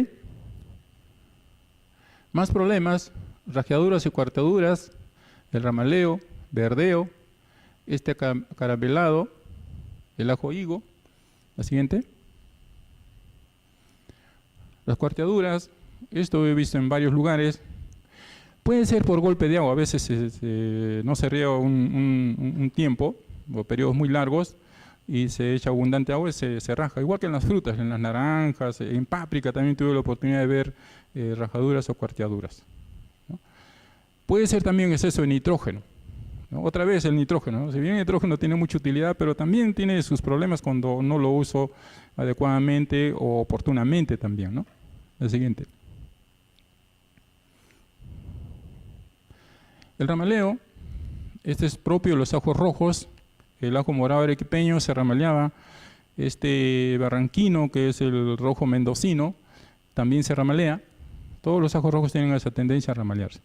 Más problemas, rajeaduras y cuartaduras, el ramaleo, verdeo, caramelado, el ajo higo. La siguiente. Las cuarteaduras, esto he visto en varios lugares, puede ser por golpe de agua, a veces no se riega un tiempo, o periodos muy largos, y se echa abundante agua y se raja, igual que en las frutas, en las naranjas, en páprica también tuve la oportunidad de ver rajaduras o cuarteaduras, ¿no? Puede ser también exceso de nitrógeno, ¿no? Otra vez el nitrógeno, ¿no? Si bien el nitrógeno tiene mucha utilidad, pero también tiene sus problemas cuando no lo uso adecuadamente o oportunamente también, ¿no? La siguiente. El ramaleo, este es propio de los ajos rojos, el ajo morado arequipeño se ramaleaba, este barranquino, que es el rojo mendocino, también se ramalea. Todos los ajos rojos tienen esa tendencia a ramalearse.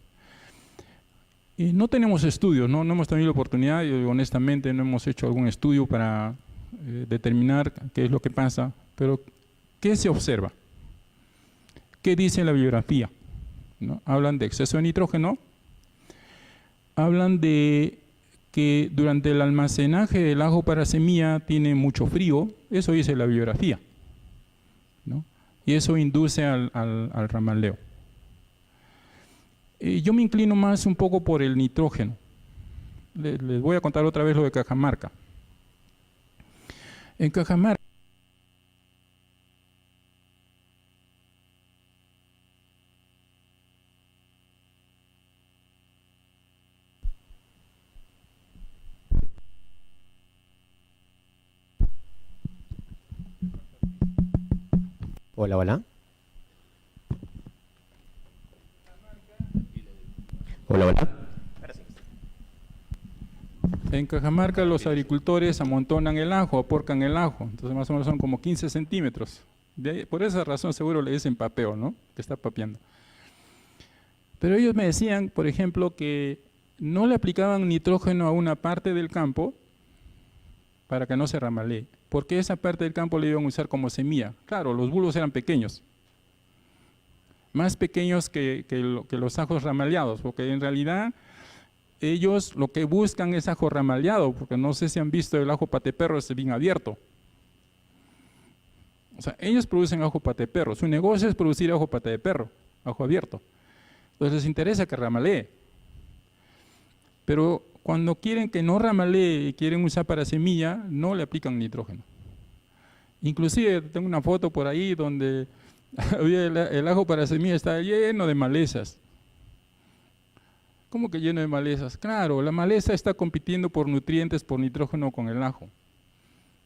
Y no tenemos estudios, no hemos tenido la oportunidad, y honestamente no hemos hecho algún estudio para determinar qué es lo que pasa, pero ¿qué se observa? ¿Qué dice la bibliografía? ¿No? Hablan de exceso de nitrógeno, hablan de que durante el almacenaje del ajo para semilla tiene mucho frío, eso dice la bibliografía, ¿no? Y eso induce al ramaleo. Yo me inclino más un poco por el nitrógeno. Les voy a contar otra vez lo de Cajamarca. En Cajamarca, Hola, hola. Hola, hola. en Cajamarca los agricultores amontonan el ajo, aporcan el ajo, entonces más o menos son como 15 centímetros. De ahí, por esa razón seguro le dicen papeo, ¿no? Que está papeando. Pero ellos me decían, por ejemplo, que no le aplicaban nitrógeno a una parte del campo para que no se ramalee, porque esa parte del campo le iban a usar como semilla. Claro, los bulbos eran pequeños, más pequeños que los ajos ramaleados, porque en realidad ellos lo que buscan es ajo ramaleado, porque no sé si han visto el ajo pateperro, es bien abierto. O sea, ellos producen ajo pateperro, su negocio es producir ajo pateperro, ajo abierto. Entonces les interesa que ramalee. Pero cuando quieren que no ramalee y quieren usar para semilla, no le aplican nitrógeno. Inclusive tengo una foto por ahí donde el ajo para semilla está lleno de malezas. ¿Cómo que lleno de malezas? Claro, la maleza está compitiendo por nutrientes, por nitrógeno con el ajo.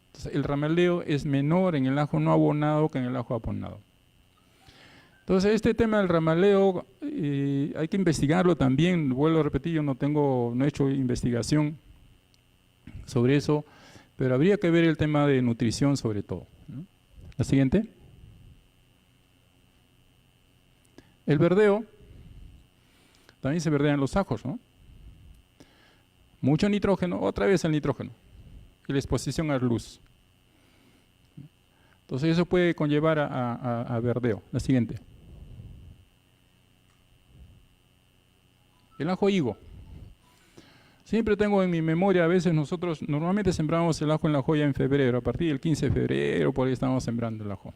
Entonces, el ramaleo es menor en el ajo no abonado que en el ajo abonado. Entonces, este tema del ramaleo hay que investigarlo también. Vuelvo a repetir, yo no he hecho investigación sobre eso, pero habría que ver el tema de nutrición sobre todo, ¿no? La siguiente. El verdeo. También se verdean los ajos, ¿no? Mucho nitrógeno, otra vez el nitrógeno, y la exposición a la luz. Entonces eso puede conllevar a verdeo. La siguiente. El ajo higo. Siempre tengo en mi memoria, a veces nosotros normalmente sembramos el ajo en la joya en febrero, a partir del 15 de febrero, por ahí estamos sembrando el ajo.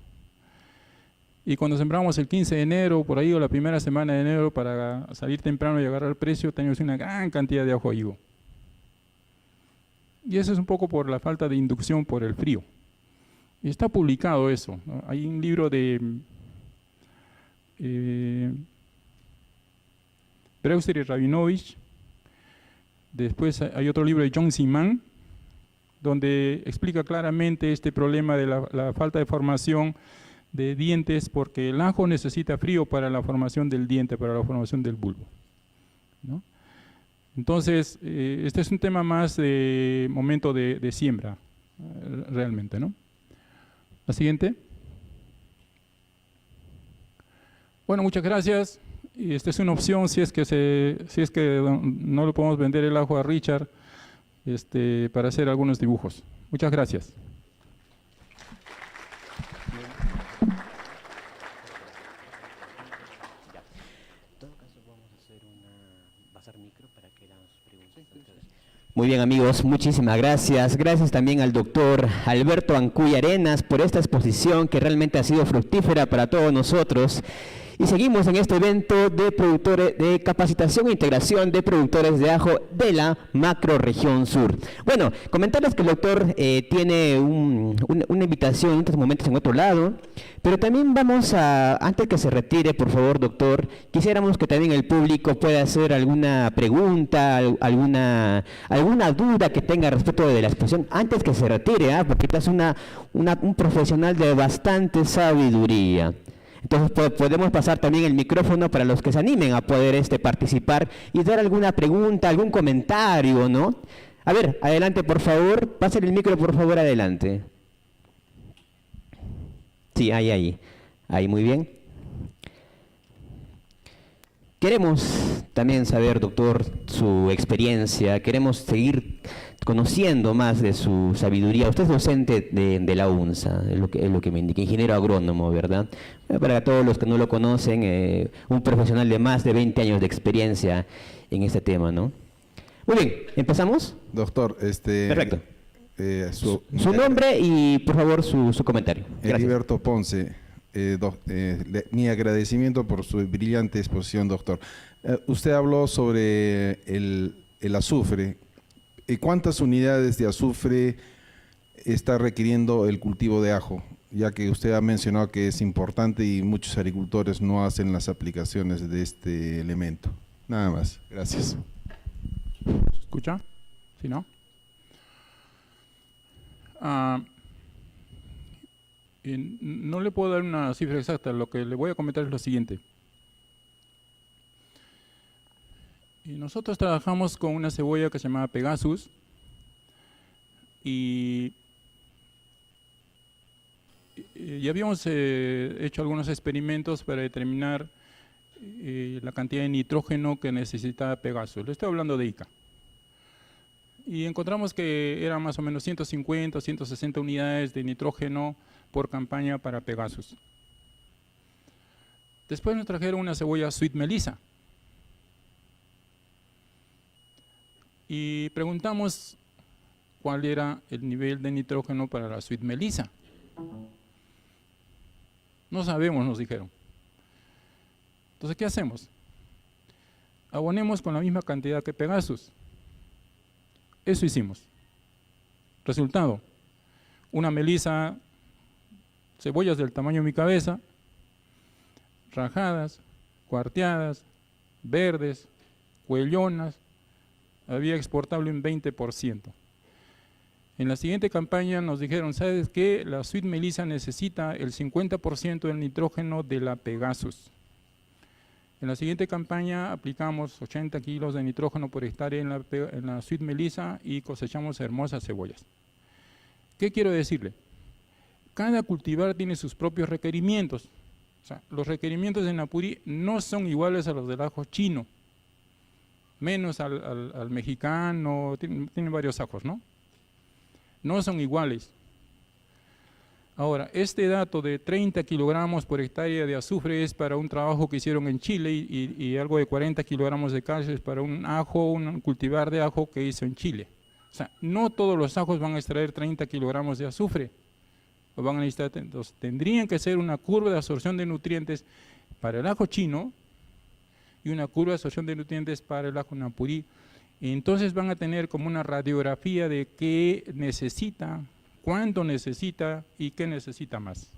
Y cuando sembramos el 15 de enero, por ahí, o la primera semana de enero, para salir temprano y agarrar el precio, tenemos una gran cantidad de ajo higo. Y eso es un poco por la falta de inducción por el frío. Y está publicado eso, ¿no? Hay un libro de Brewster y Rabinovich. Después hay otro libro de John Seaman, donde explica claramente este problema de la falta de formación de dientes, porque el ajo necesita frío para la formación del diente, para la formación del bulbo, ¿no? Entonces, este es un tema más de momento de siembra, realmente, ¿no? La siguiente. Bueno, muchas gracias. Y esta es una opción si es que no le podemos vender el ajo a Richard para hacer algunos dibujos. Muchas gracias. Muy bien, amigos, muchísimas gracias. Gracias también al doctor Alberto Ancuy Arenas por esta exposición que realmente ha sido fructífera para todos nosotros. Y seguimos en este evento de productores de capacitación e integración de productores de ajo de la macrorregión sur. Bueno, comentarles que el doctor tiene una invitación en estos momentos en otro lado, pero también vamos a, antes que se retire, por favor, doctor, quisiéramos que también el público pueda hacer alguna pregunta, alguna duda que tenga respecto de la exposición antes que se retire, porque esta es un profesional de bastante sabiduría. Entonces podemos pasar también el micrófono para los que se animen a poder participar y dar alguna pregunta, algún comentario, ¿no? A ver, adelante por favor, pasen el micro por favor adelante. Sí, ahí, muy bien. Queremos también saber, doctor, su experiencia, queremos seguir conociendo más de su sabiduría. Usted es docente de la UNSA, es lo que me indica, ingeniero agrónomo, ¿verdad? Para todos los que no lo conocen, un profesional de más de 20 años de experiencia en este tema, ¿no? Muy bien, ¿empezamos? Doctor, Perfecto. Su nombre y, por favor, su comentario. Gracias. Heriberto Ponce. Mi agradecimiento por su brillante exposición, doctor. Usted habló sobre el azufre. ¿Cuántas unidades de azufre está requiriendo el cultivo de ajo? Ya que usted ha mencionado que es importante y muchos agricultores no hacen las aplicaciones de este elemento. Nada más. Gracias. ¿Se escucha? ¿Sí, no? No le puedo dar una cifra exacta, lo que le voy a comentar es lo siguiente. Y nosotros trabajamos con una cebolla que se llama Pegasus y habíamos hecho algunos experimentos para determinar la cantidad de nitrógeno que necesitaba Pegasus. Le estoy hablando de ICA. Y encontramos que eran más o menos 150 o 160 unidades de nitrógeno por campaña para Pegasus. Después nos trajeron una cebolla Sweet Melissa. Y preguntamos cuál era el nivel de nitrógeno para la Sweet Melissa. No sabemos, nos dijeron. Entonces, ¿qué hacemos? Abonemos con la misma cantidad que Pegasus. Eso hicimos. Resultado, una melisa, cebollas del tamaño de mi cabeza, rajadas, cuarteadas, verdes, cuellonas, había exportable un 20%. En la siguiente campaña nos dijeron, ¿sabes qué? La Sweet Melissa necesita el 50% del nitrógeno de la Pegasus. En la siguiente campaña aplicamos 80 kilos de nitrógeno por hectárea en la Sweet Melissa y cosechamos hermosas cebollas. ¿Qué quiero decirle? Cada cultivar tiene sus propios requerimientos. O sea, los requerimientos de Napurí no son iguales a los del ajo chino, menos al mexicano, tienen varios ajos, ¿no? No son iguales. Ahora, este dato de 30 kilogramos por hectárea de azufre es para un trabajo que hicieron en Chile y algo de 40 kilogramos de calcio es para un cultivar de ajo que hizo en Chile. O sea, no todos los ajos van a extraer 30 kilogramos de azufre. O van a necesitar, entonces, tendrían que ser una curva de absorción de nutrientes para el ajo chino y una curva de absorción de nutrientes para el ajo Napurí. Y entonces van a tener como una radiografía de qué necesita, cuánto necesita y qué necesita más.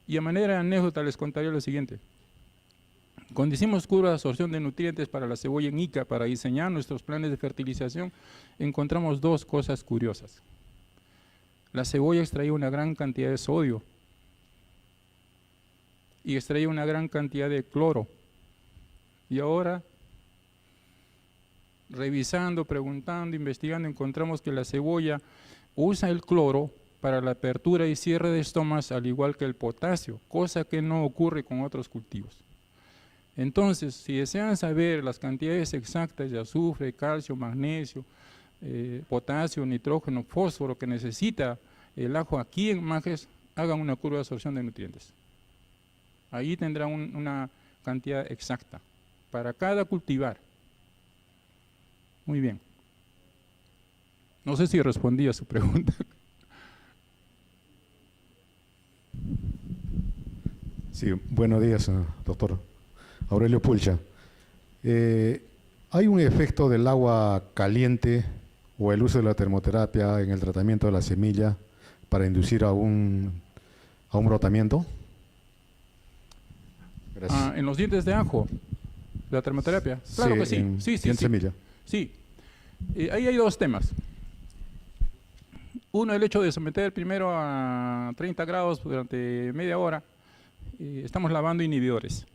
Y a manera de anécdota les contaría lo siguiente. Cuando hicimos curva de absorción de nutrientes para la cebolla en ICA, para diseñar nuestros planes de fertilización, encontramos dos cosas curiosas. La cebolla extraía una gran cantidad de sodio y extraía una gran cantidad de cloro. Y ahora, revisando, preguntando, investigando, encontramos que la cebolla usa el cloro para la apertura y cierre de estomas, al igual que el potasio, cosa que no ocurre con otros cultivos. Entonces, si desean saber las cantidades exactas de azufre, calcio, magnesio, potasio, nitrógeno, fósforo que necesita el ajo aquí en Majes, hagan una curva de absorción de nutrientes. Ahí tendrán una cantidad exacta para cada cultivar. Muy bien. No sé si respondí a su pregunta. Sí, buenos días, doctor Aurelio Pulcha. ¿Hay un efecto del agua caliente o el uso de la termoterapia en el tratamiento de la semilla para inducir a un brotamiento? Gracias. En los dientes de ajo, la termoterapia. Claro que sí. En semilla. Sí. Ahí hay dos temas. Uno, el hecho de someter primero a 30 grados durante media hora. Estamos lavando inhibidores.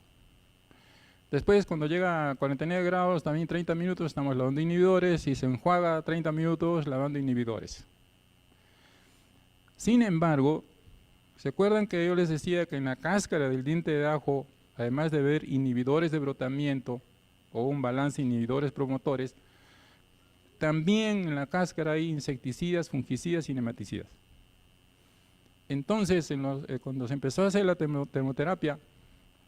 Después, cuando llega a 49 grados, también 30 minutos, estamos lavando inhibidores y se enjuaga 30 minutos lavando inhibidores. Sin embargo, ¿se acuerdan que yo les decía que en la cáscara del diente de ajo, además de ver inhibidores de brotamiento o un balance inhibidores promotores, también en la cáscara hay insecticidas, fungicidas y nematicidas? Entonces, cuando se empezó a hacer la termoterapia,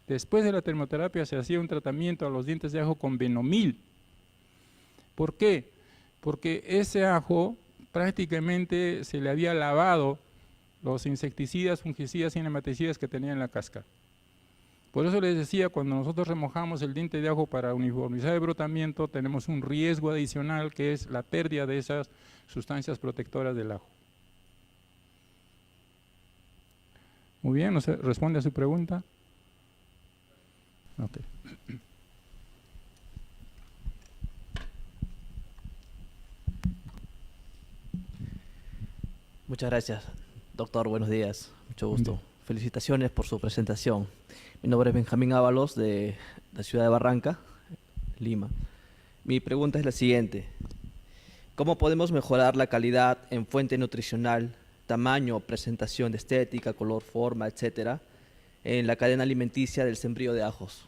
después de la termoterapia se hacía un tratamiento a los dientes de ajo con Benomil. ¿Por qué? Porque ese ajo prácticamente se le había lavado los insecticidas, fungicidas y nematicidas que tenía en la cáscara. Por eso les decía, cuando nosotros remojamos el diente de ajo para uniformizar el brotamiento, tenemos un riesgo adicional que es la pérdida de esas sustancias protectoras del ajo. Muy bien, ¿no se responde a su pregunta? Okay. Muchas gracias, doctor. Buenos días. Mucho gusto. Felicitaciones por su presentación. Mi nombre es Benjamín Ábalos, de la ciudad de Barranca, Lima. Mi pregunta es la siguiente. ¿Cómo podemos mejorar la calidad en fuente nutricional, tamaño, presentación estética, color, forma, etcétera, en la cadena alimenticia del sembrío de ajos?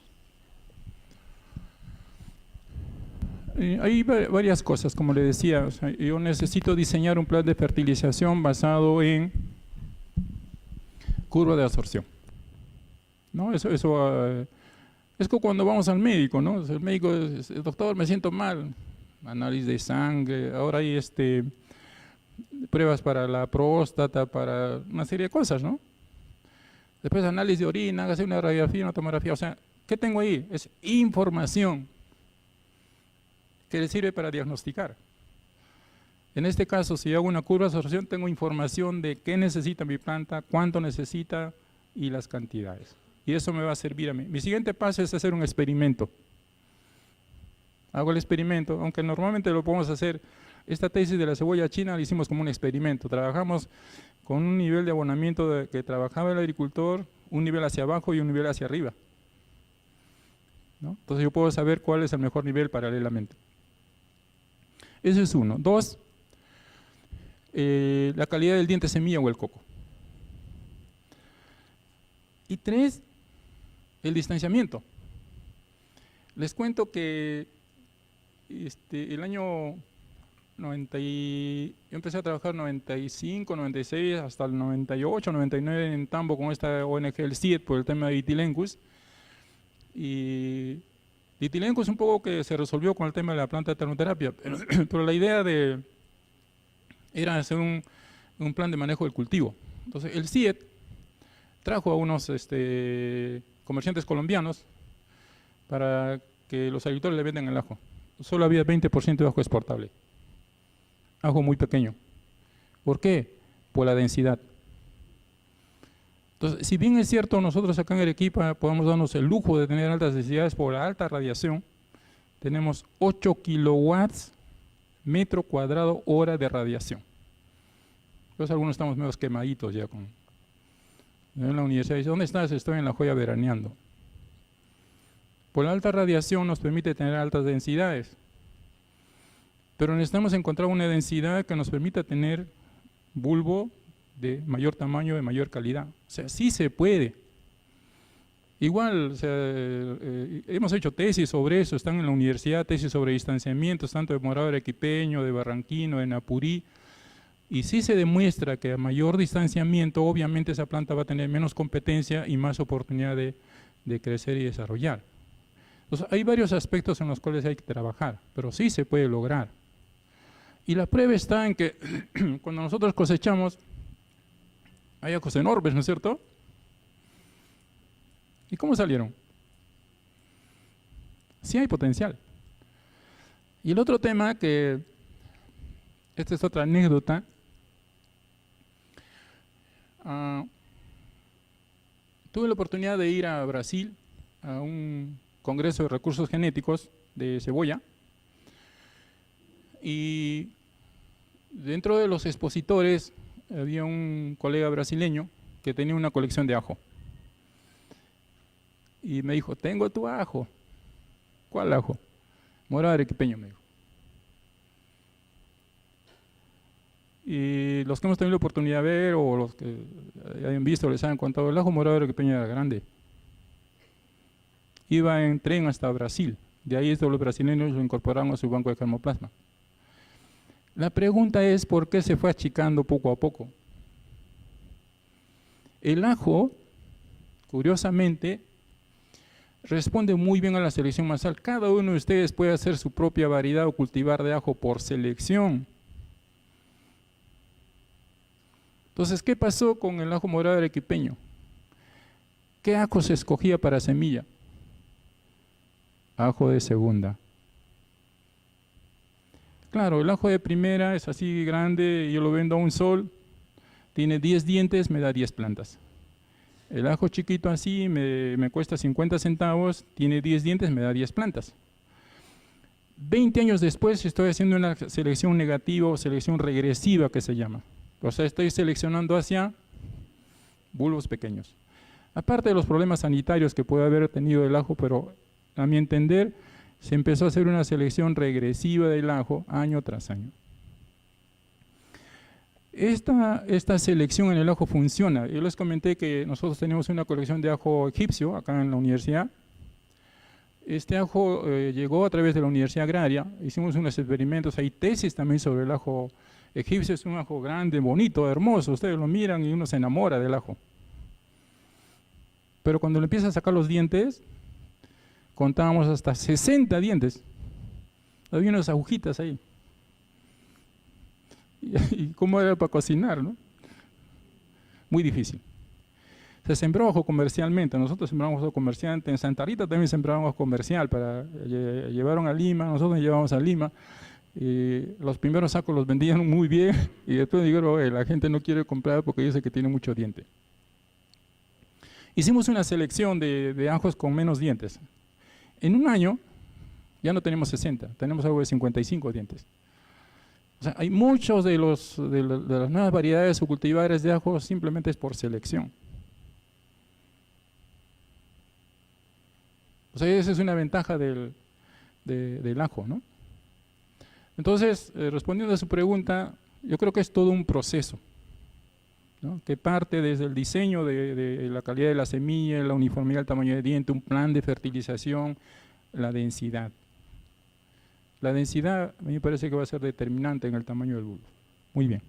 Hay varias cosas, como le decía. O sea, yo necesito diseñar un plan de fertilización basado en curva de absorción, ¿no? Eso es como cuando vamos al médico, ¿no? El médico dice, doctor, me siento mal, análisis de sangre, ahora hay pruebas para la próstata, para una serie de cosas, ¿no? Después análisis de orina, hágase una radiografía, una tomografía. O sea, ¿qué tengo ahí? Es información que le sirve para diagnosticar. En este caso, si hago una curva de absorción, tengo información de qué necesita mi planta, cuánto necesita y las cantidades. Y eso me va a servir a mí. Mi siguiente paso es hacer un experimento. Hago el experimento, aunque normalmente lo podemos hacer. Esta tesis de la cebolla china la hicimos como un experimento. Trabajamos con un nivel de abonamiento que trabajaba el agricultor, un nivel hacia abajo y un nivel hacia arriba, ¿no? Entonces yo puedo saber cuál es el mejor nivel paralelamente. Eso es uno. Dos, la calidad del diente semilla o el coco. Y tres, el distanciamiento. Les cuento que el año 90 yo empecé a trabajar 95, 96, hasta el 98, 99 en Tambo con esta ONG, el CIET, por el tema de Ditilencus. Y Ditilencus un poco que se resolvió con el tema de la planta de termoterapia, pero la idea era hacer un plan de manejo del cultivo. Entonces el CIET trajo a unos comerciantes colombianos para que los agricultores le vendan el ajo. Solo había 20% de ajo exportable. Ajo muy pequeño. ¿Por qué? Por la densidad. Entonces, si bien es cierto, nosotros acá en Arequipa podemos darnos el lujo de tener altas densidades por la alta radiación, tenemos 8 kilowatts metro cuadrado hora de radiación. Entonces algunos estamos medio quemaditos ya en la universidad. Dice, ¿dónde estás? Estoy en La Joya veraneando. Por la alta radiación nos permite tener altas densidades, pero necesitamos encontrar una densidad que nos permita tener bulbo de mayor tamaño, de mayor calidad. O sea, sí se puede. Igual, o sea, hemos hecho tesis sobre eso, están en la universidad, tesis sobre distanciamientos, tanto de Morado Arequipeño, de Barranquino, de Napurí, y sí se demuestra que a mayor distanciamiento, obviamente esa planta va a tener menos competencia y más oportunidad de crecer y desarrollar. Entonces, hay varios aspectos en los cuales hay que trabajar, pero sí se puede lograr. Y la prueba está en que cuando nosotros cosechamos, hay ajos enormes, ¿no es cierto? ¿Y cómo salieron? Sí hay potencial. Y el otro tema que, esta es otra anécdota, tuve la oportunidad de ir a Brasil a un congreso de recursos genéticos de cebolla y dentro de los expositores había un colega brasileño que tenía una colección de ajo. Y me dijo, tengo tu ajo. ¿Cuál ajo? Morado Arequipeño, me dijo. Y los que hemos tenido la oportunidad de ver, o los que hayan visto, les han contado, el ajo morado arequipeño era grande. Iba en tren hasta Brasil. De ahí los brasileños lo incorporaron a su banco de germoplasma. La pregunta es, ¿por qué se fue achicando poco a poco? El ajo, curiosamente, responde muy bien a la selección masal. Cada uno de ustedes puede hacer su propia variedad o cultivar de ajo por selección. Entonces, ¿qué pasó con el ajo morado arequipeño? ¿Qué ajo se escogía para semilla? Ajo de segunda. Claro, el ajo de primera es así grande, yo lo vendo a un sol, tiene 10 dientes, me da 10 plantas. El ajo chiquito así me cuesta 50 centavos, tiene 10 dientes, me da 10 plantas. 20 años después estoy haciendo una selección negativa o selección regresiva que se llama. O sea, estoy seleccionando hacia bulbos pequeños. Aparte de los problemas sanitarios que puede haber tenido el ajo, pero a mi entender se empezó a hacer una selección regresiva del ajo año tras año. Esta selección en el ajo funciona. Yo les comenté que nosotros tenemos una colección de ajo egipcio acá en la universidad. Este ajo llegó a través de la Universidad Agraria, hicimos unos experimentos, hay tesis también sobre el ajo egipcio. Es un ajo grande, bonito, hermoso, ustedes lo miran y uno se enamora del ajo. Pero cuando le empieza a sacar los dientes, contábamos hasta 60 dientes. Había unas agujitas ahí. ¿Y cómo era para cocinar, no? Muy difícil. Se sembró ajo comercialmente, nosotros sembramos ajo comercial, en Santa Rita también sembramos ajo comercial, llevaron a Lima, nosotros llevamos a Lima, y los primeros sacos los vendían muy bien, y después dijeron, la gente no quiere comprar porque dice que tiene mucho diente. Hicimos una selección de ajos con menos dientes. En un año ya no tenemos 60, tenemos algo de 55 dientes. O sea, hay muchos de las nuevas variedades o cultivares de ajo simplemente es por selección. O sea, esa es una ventaja del ajo, ¿no? Entonces, respondiendo a su pregunta, yo creo que es todo un proceso, ¿no? Que parte desde el diseño de la calidad de la semilla, la uniformidad del tamaño de diente, un plan de fertilización, la densidad. La densidad a mí me parece que va a ser determinante en el tamaño del bulbo. Muy bien.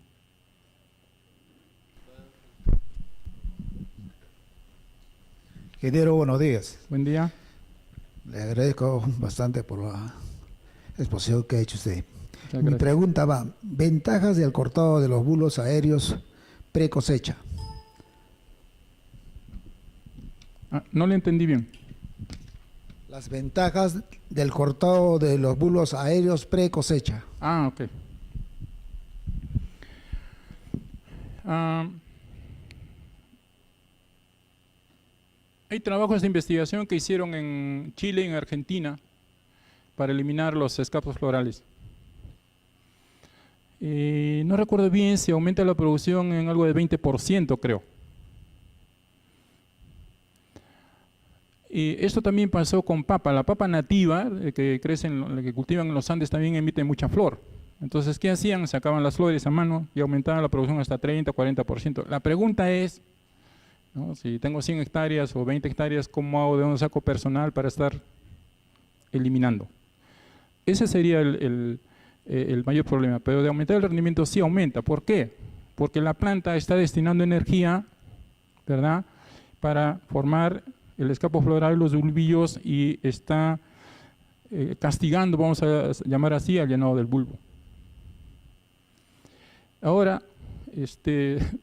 Ingeniero, buenos días. Buen día. Le agradezco bastante por la exposición que ha hecho usted. Muchas Mi gracias. pregunta va, ventajas del cortado de los bulbos aéreos pre-cosecha. No le entendí bien. Las ventajas del cortado de los bulbos aéreos pre-cosecha. Ok. Hay trabajos de investigación que hicieron en Chile y en Argentina para eliminar los escapos florales. No recuerdo bien si aumenta la producción en algo de 20%, creo. Y esto también pasó con papa. La papa nativa, que crece que cultivan en los Andes, también emite mucha flor. Entonces, ¿qué hacían? Sacaban las flores a mano y aumentaban la producción hasta 30, 40%. La pregunta es, ¿no? Si tengo 100 hectáreas o 20 hectáreas, ¿cómo hago? ¿De dónde saco personal para estar eliminando? Ese sería el mayor problema, pero de aumentar el rendimiento sí aumenta. ¿Por qué? Porque la planta está destinando energía, ¿verdad?, para formar el escapo floral, los bulbillos, y está castigando, vamos a llamar así, al llenado del bulbo. Ahora,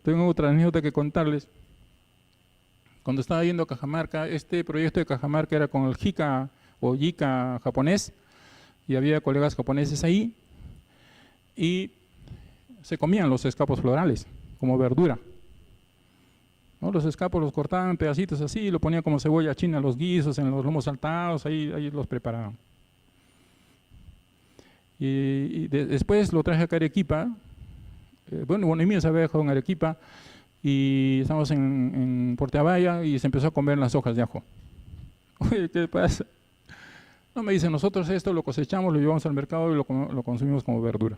tengo otra anécdota que contarles. Cuando estaba yendo a Cajamarca, este proyecto de Cajamarca era con el JICA o JICA japonés, y había colegas japoneses ahí, y se comían los escapos florales como verdura, ¿no? Los escapos los cortaban en pedacitos así y lo ponían como cebolla china, los guisos, en los lomos saltados, ahí los preparaban. Después lo traje acá a Arequipa. Bueno, y mío se había dejado en Arequipa, y estamos en Porteavalla y se empezó a comer las hojas de ajo. Oye, ¿qué pasa? No, me dicen, nosotros esto lo cosechamos, lo llevamos al mercado y lo consumimos como verdura.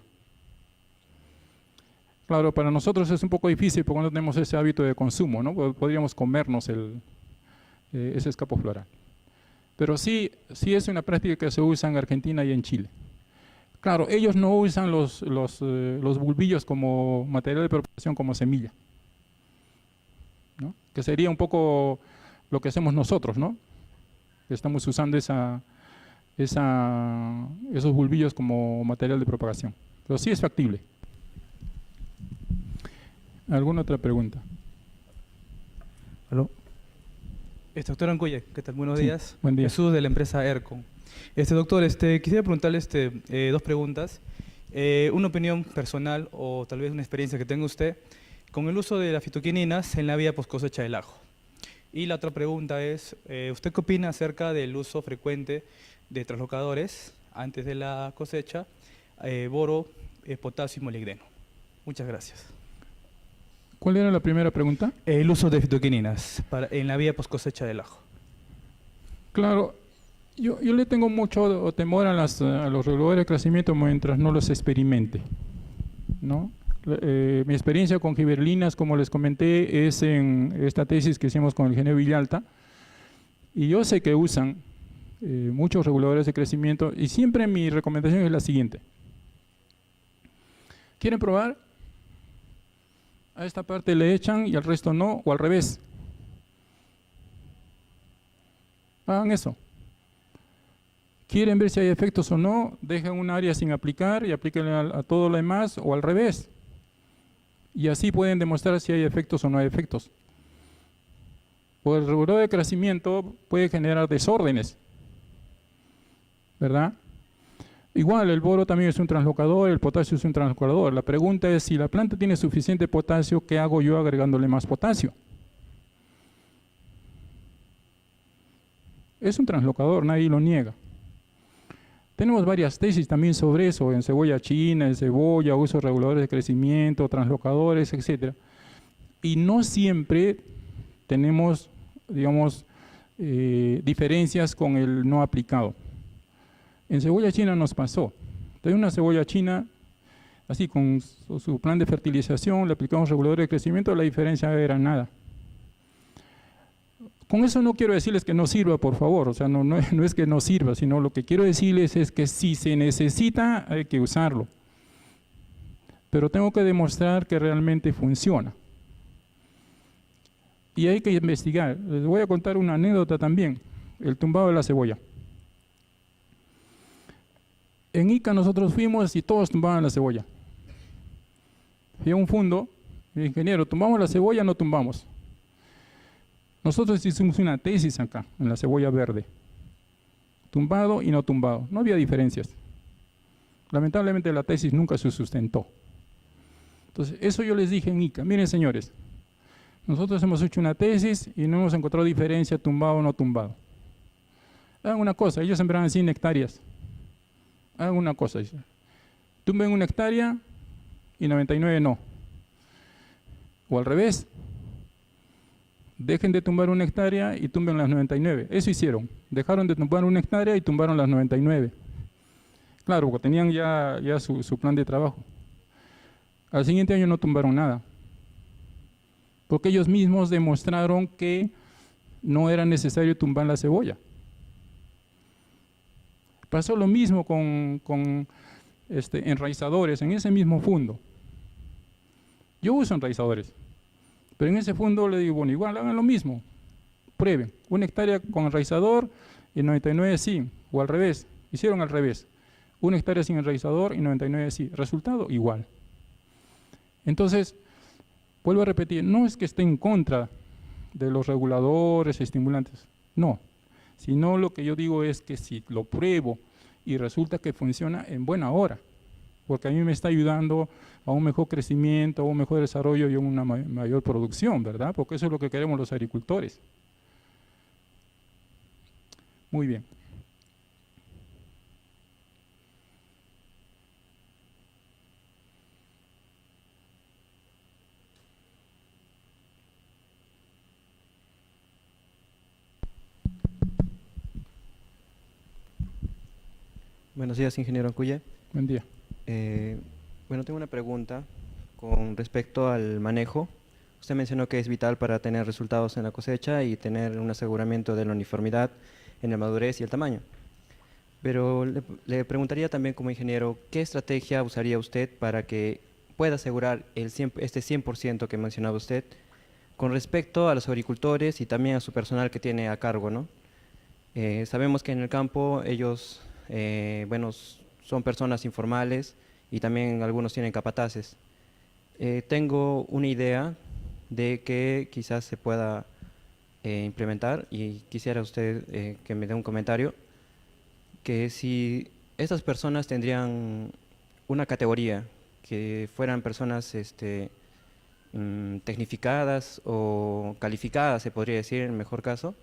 Claro, para nosotros es un poco difícil porque no tenemos ese hábito de consumo, ¿no? Podríamos comernos ese escapo floral. Pero sí es una práctica que se usa en Argentina y en Chile. Claro, ellos no usan los bulbillos como material de propagación, como semilla, ¿no? Que sería un poco lo que hacemos nosotros, ¿no? Estamos usando esos bulbillos como material de propagación. Pero sí es factible. ¿Alguna otra pregunta? ¿Aló? Doctor Ancuya, ¿qué tal? Buenos días. Buen día. Jesús, de la empresa ERCON. Doctor, quisiera preguntarle dos preguntas. Una opinión personal o tal vez una experiencia que tenga usted con el uso de las fitoquininas en la vía post cosecha del ajo. Y la otra pregunta es, ¿usted qué opina acerca del uso frecuente de translocadores antes de la cosecha, boro, potasio y molibdeno? Muchas gracias. ¿Cuál era la primera pregunta? El uso de fitoquininas en la vía post cosecha del ajo. Claro, Yo le tengo mucho temor a los reguladores de crecimiento mientras no los experimente, ¿no? Mi experiencia con giberlinas, como les comenté, es en esta tesis que hicimos con el ingeniero Villalta, y yo sé que usan muchos reguladores de crecimiento, y siempre mi recomendación es la siguiente. ¿Quieren probar? A esta parte le echan y al resto no, o al revés. Hagan eso. ¿Quieren ver si hay efectos o no? Dejen un área sin aplicar y aplíquenle a todo lo demás, o al revés. Y así pueden demostrar si hay efectos o no hay efectos. Pues el regulador de crecimiento puede generar desórdenes, ¿verdad? Igual el boro también es un translocador, el potasio es un translocador. La pregunta es, si la planta tiene suficiente potasio, ¿qué hago yo agregándole más potasio? Es un translocador, nadie lo niega. Tenemos varias tesis también sobre eso, en cebolla china, en cebolla, uso de reguladores de crecimiento, translocadores, etc. Y no siempre tenemos, digamos, diferencias con el no aplicado. En cebolla china nos pasó. Tenía una cebolla china, así con su plan de fertilización, le aplicamos reguladores de crecimiento, la diferencia era nada. Con eso no quiero decirles que no sirva, por favor, o sea, no es que no sirva, sino lo que quiero decirles es que si se necesita, hay que usarlo. Pero tengo que demostrar que realmente funciona. Y hay que investigar. Les voy a contar una anécdota también, el tumbado de la cebolla. En Ica nosotros fuimos y todos tumbaban la cebolla. Fui a un fondo, el ingeniero, ¿tumbamos la cebolla o no tumbamos? Nosotros hicimos una tesis acá, en la cebolla verde. Tumbado y no tumbado. No había diferencias. Lamentablemente la tesis nunca se sustentó. Entonces, eso yo les dije en Ica. Miren, señores, nosotros hemos hecho una tesis y no hemos encontrado diferencia tumbado o no tumbado. Hagan una cosa, ellos sembraban 100 hectáreas. Hagan una cosa, dice. Tumben 1 hectárea y 99 no. O al revés. Dejen de tumbar 1 hectárea y tumben las 99. Eso hicieron. Dejaron de tumbar 1 hectárea y tumbaron las 99. Claro, porque tenían ya su plan de trabajo. Al siguiente año no tumbaron nada, porque ellos mismos demostraron que no era necesario tumbar la cebolla. Pasó lo mismo con enraizadores en ese mismo fondo. Yo uso enraizadores, pero en ese fondo le digo, bueno, igual hagan lo mismo, prueben, 1 hectárea con enraizador y 99 sin, o al revés, hicieron al revés, 1 hectárea sin enraizador y 99 sí, resultado igual. Entonces, vuelvo a repetir, no es que esté en contra de los reguladores, estimulantes, no, sino lo que yo digo es que si lo pruebo y resulta que funciona, en buena hora, porque a mí me está ayudando a un mejor crecimiento, a un mejor desarrollo y a una mayor producción, ¿verdad? Porque eso es lo que queremos los agricultores. Muy bien. Buenos días, ingeniero Ancuye. Buen día. Bueno, tengo una pregunta con respecto al manejo. Usted mencionó que es vital para tener resultados en la cosecha y tener un aseguramiento de la uniformidad en la madurez y el tamaño. Pero le preguntaría también como ingeniero, ¿qué estrategia usaría usted para que pueda asegurar este 100% que mencionaba usted con respecto a los agricultores y también a su personal que tiene a cargo, ¿no? Sabemos que en el campo ellos, bueno, son personas informales y también algunos tienen capataces. Tengo una idea de que quizás se pueda implementar y quisiera usted que me dé un comentario, que si estas personas tendrían una categoría, que fueran personas tecnificadas o calificadas, se podría decir en el mejor caso,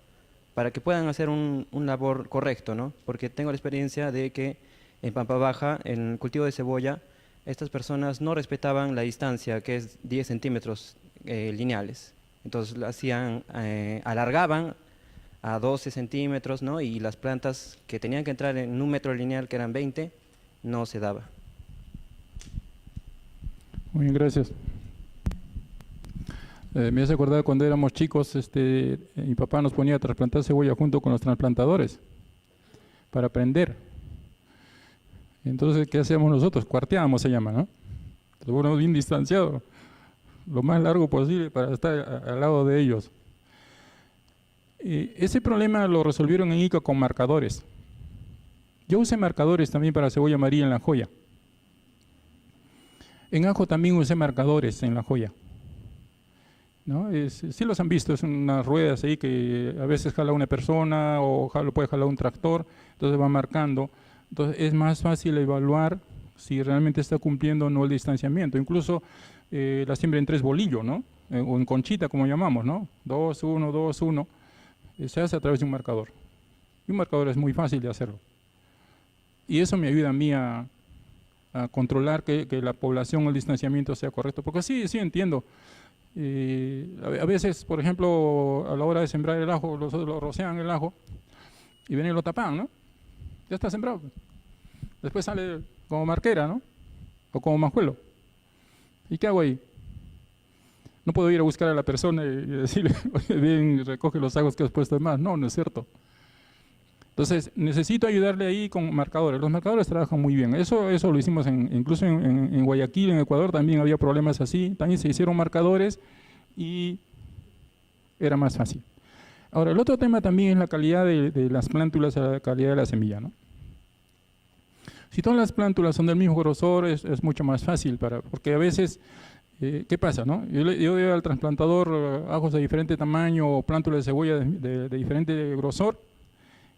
para que puedan hacer un labor correcto, ¿no? Porque tengo la experiencia de que en Pampa Baja, en el cultivo de cebolla, estas personas no respetaban la distancia, que es 10 centímetros lineales. Entonces lo hacían, alargaban a 12 centímetros, ¿no? Y las plantas que tenían que entrar en 1 metro lineal, que eran 20, no se daba. Muy bien, gracias. Me hace acordar cuando éramos chicos, mi papá nos ponía a trasplantar cebolla junto con los trasplantadores para aprender. Entonces, ¿qué hacíamos nosotros? Cuarteábamos, se llama, ¿no? Nos ponemos bien distanciados, lo más largo posible para estar al lado de ellos. Ese problema lo resolvieron en Ica con marcadores. Yo usé marcadores también para cebolla amarilla en La Joya. En ajo también usé marcadores en La Joya, ¿no? Sí los han visto, es unas ruedas ahí que a veces jala una persona o lo puede jalar un tractor, entonces va marcando. Entonces es más fácil evaluar si realmente está cumpliendo o no el distanciamiento. Incluso la siembra en 3 bolillos, ¿no? O en conchita, como llamamos, ¿no? 2, 1, 2, 1. Se hace a través de un marcador. Y un marcador es muy fácil de hacerlo. Y eso me ayuda a mí a controlar que la población, el distanciamiento sea correcto. Porque sí entiendo. A veces, por ejemplo, a la hora de sembrar el ajo, los lo rocian el ajo y vienen y lo tapan, ¿no? Ya está sembrado. Después sale como marquera, ¿no? O como majuelo. ¿Y qué hago ahí? No puedo ir a buscar a la persona y decirle, oye, bien, recoge los ajos que has puesto de más. No, no es cierto. Entonces, necesito ayudarle ahí con marcadores. Los marcadores trabajan muy bien. Eso lo hicimos incluso en Guayaquil, en Ecuador, también había problemas así. También se hicieron marcadores y era más fácil. Ahora, el otro tema también es la calidad de las plántulas, la calidad de la semilla, ¿no? Si todas las plántulas son del mismo grosor, es mucho más fácil, porque a veces, ¿qué pasa, no? Yo doy al trasplantador ajos de diferente tamaño o plántulas de cebolla de diferente grosor,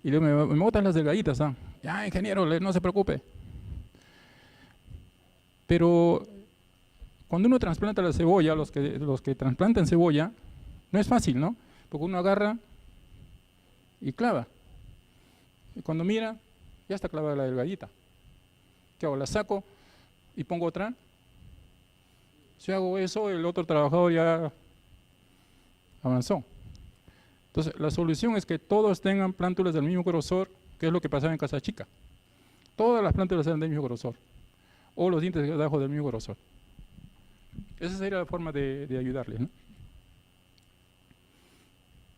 y luego me botan las delgaditas, ¿ah? Ya, ingeniero, no se preocupe. Pero cuando uno trasplanta la cebolla, los que trasplantan cebolla, no es fácil, ¿no? Porque uno agarra y clava. Y cuando mira, ya está clavada la delgadita. ¿Qué hago? La saco y pongo otra. Si hago eso, el otro trabajador ya avanzó. Entonces, la solución es que todos tengan plántulas del mismo grosor, que es lo que pasaba en Casa Chica. todas las plantas sean del mismo grosor, o los dientes de ajo del mismo grosor. Esa sería la forma de ayudarles, ¿no?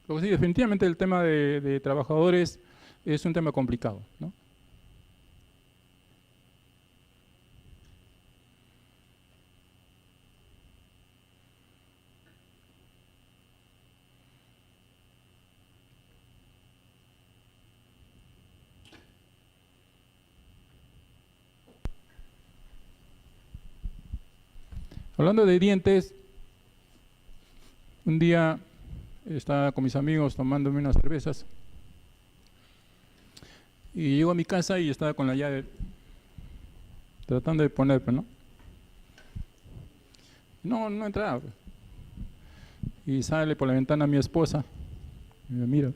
Porque sí, definitivamente el tema de trabajadores es un tema complicado, ¿no? Hablando de dientes, un día estaba con mis amigos tomándome unas cervezas y llego a mi casa y estaba con la llave tratando de ponerme, ¿no? No entraba. Y sale por la ventana mi esposa y me mira.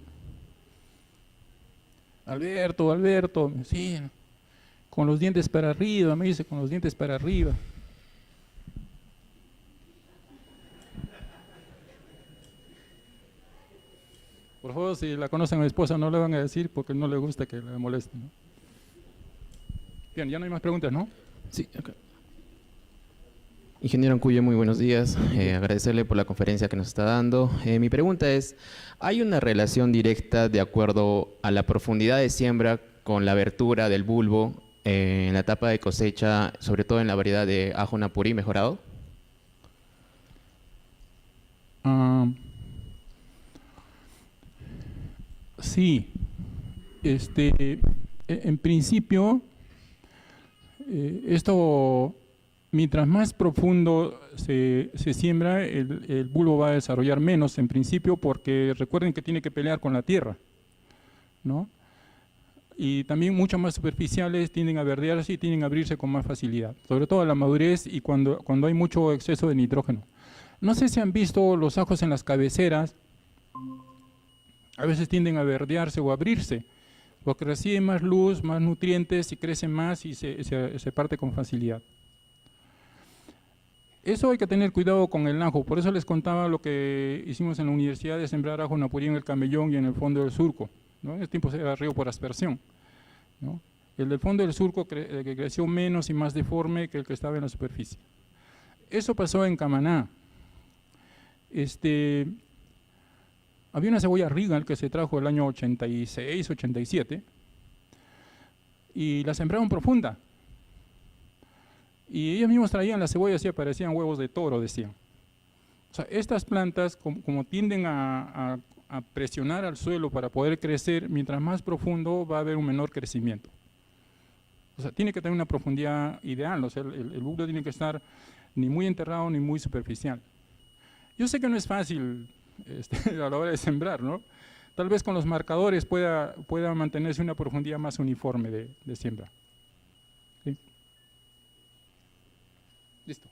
Alberto, sí, con los dientes para arriba, me dice, con los dientes para arriba. Por favor, si la conocen a mi esposa, no le van a decir porque no le gusta que la molesten, ¿no? Bien, ya no hay más preguntas, ¿no? Sí, okay. Ingeniero Ancuyo, muy buenos días. Agradecerle por la conferencia que nos está dando. Mi pregunta es, ¿hay una relación directa de acuerdo a la profundidad de siembra con la abertura del bulbo en la etapa de cosecha, sobre todo en la variedad de ajo napurí mejorado? Sí, en principio, esto, mientras más profundo se siembra, el bulbo va a desarrollar menos en principio, porque recuerden que tiene que pelear con la tierra, ¿no? Y también mucho más superficiales tienden a verdearse y tienden a abrirse con más facilidad, sobre todo a la madurez y cuando hay mucho exceso de nitrógeno. No sé si han visto los ajos en las cabeceras. A veces tienden a verdearse o a abrirse, porque reciben más luz, más nutrientes y crecen más y se parte con facilidad. Eso hay que tener cuidado con el ajo, por eso les contaba lo que hicimos en la universidad de sembrar ajo napurí en el camellón y en el fondo del surco, ¿no? En ese tiempo se era riego por aspersión, ¿no? El del fondo del surco que creció menos y más deforme que el que estaba en la superficie. Eso pasó en Camaná. Había una cebolla Regal que se trajo el año 86, 87 y la sembraron profunda. Y ellos mismos traían las cebollas y parecían huevos de toro, decían. O sea, estas plantas, como tienden a presionar al suelo para poder crecer, mientras más profundo va a haber un menor crecimiento. O sea, tiene que tener una profundidad ideal, o sea, el bulbo tiene que estar ni muy enterrado ni muy superficial. Yo sé que no es fácil a la hora de sembrar, ¿no? Tal vez con los marcadores pueda mantenerse una profundidad más uniforme de siembra. ¿Sí? Listo.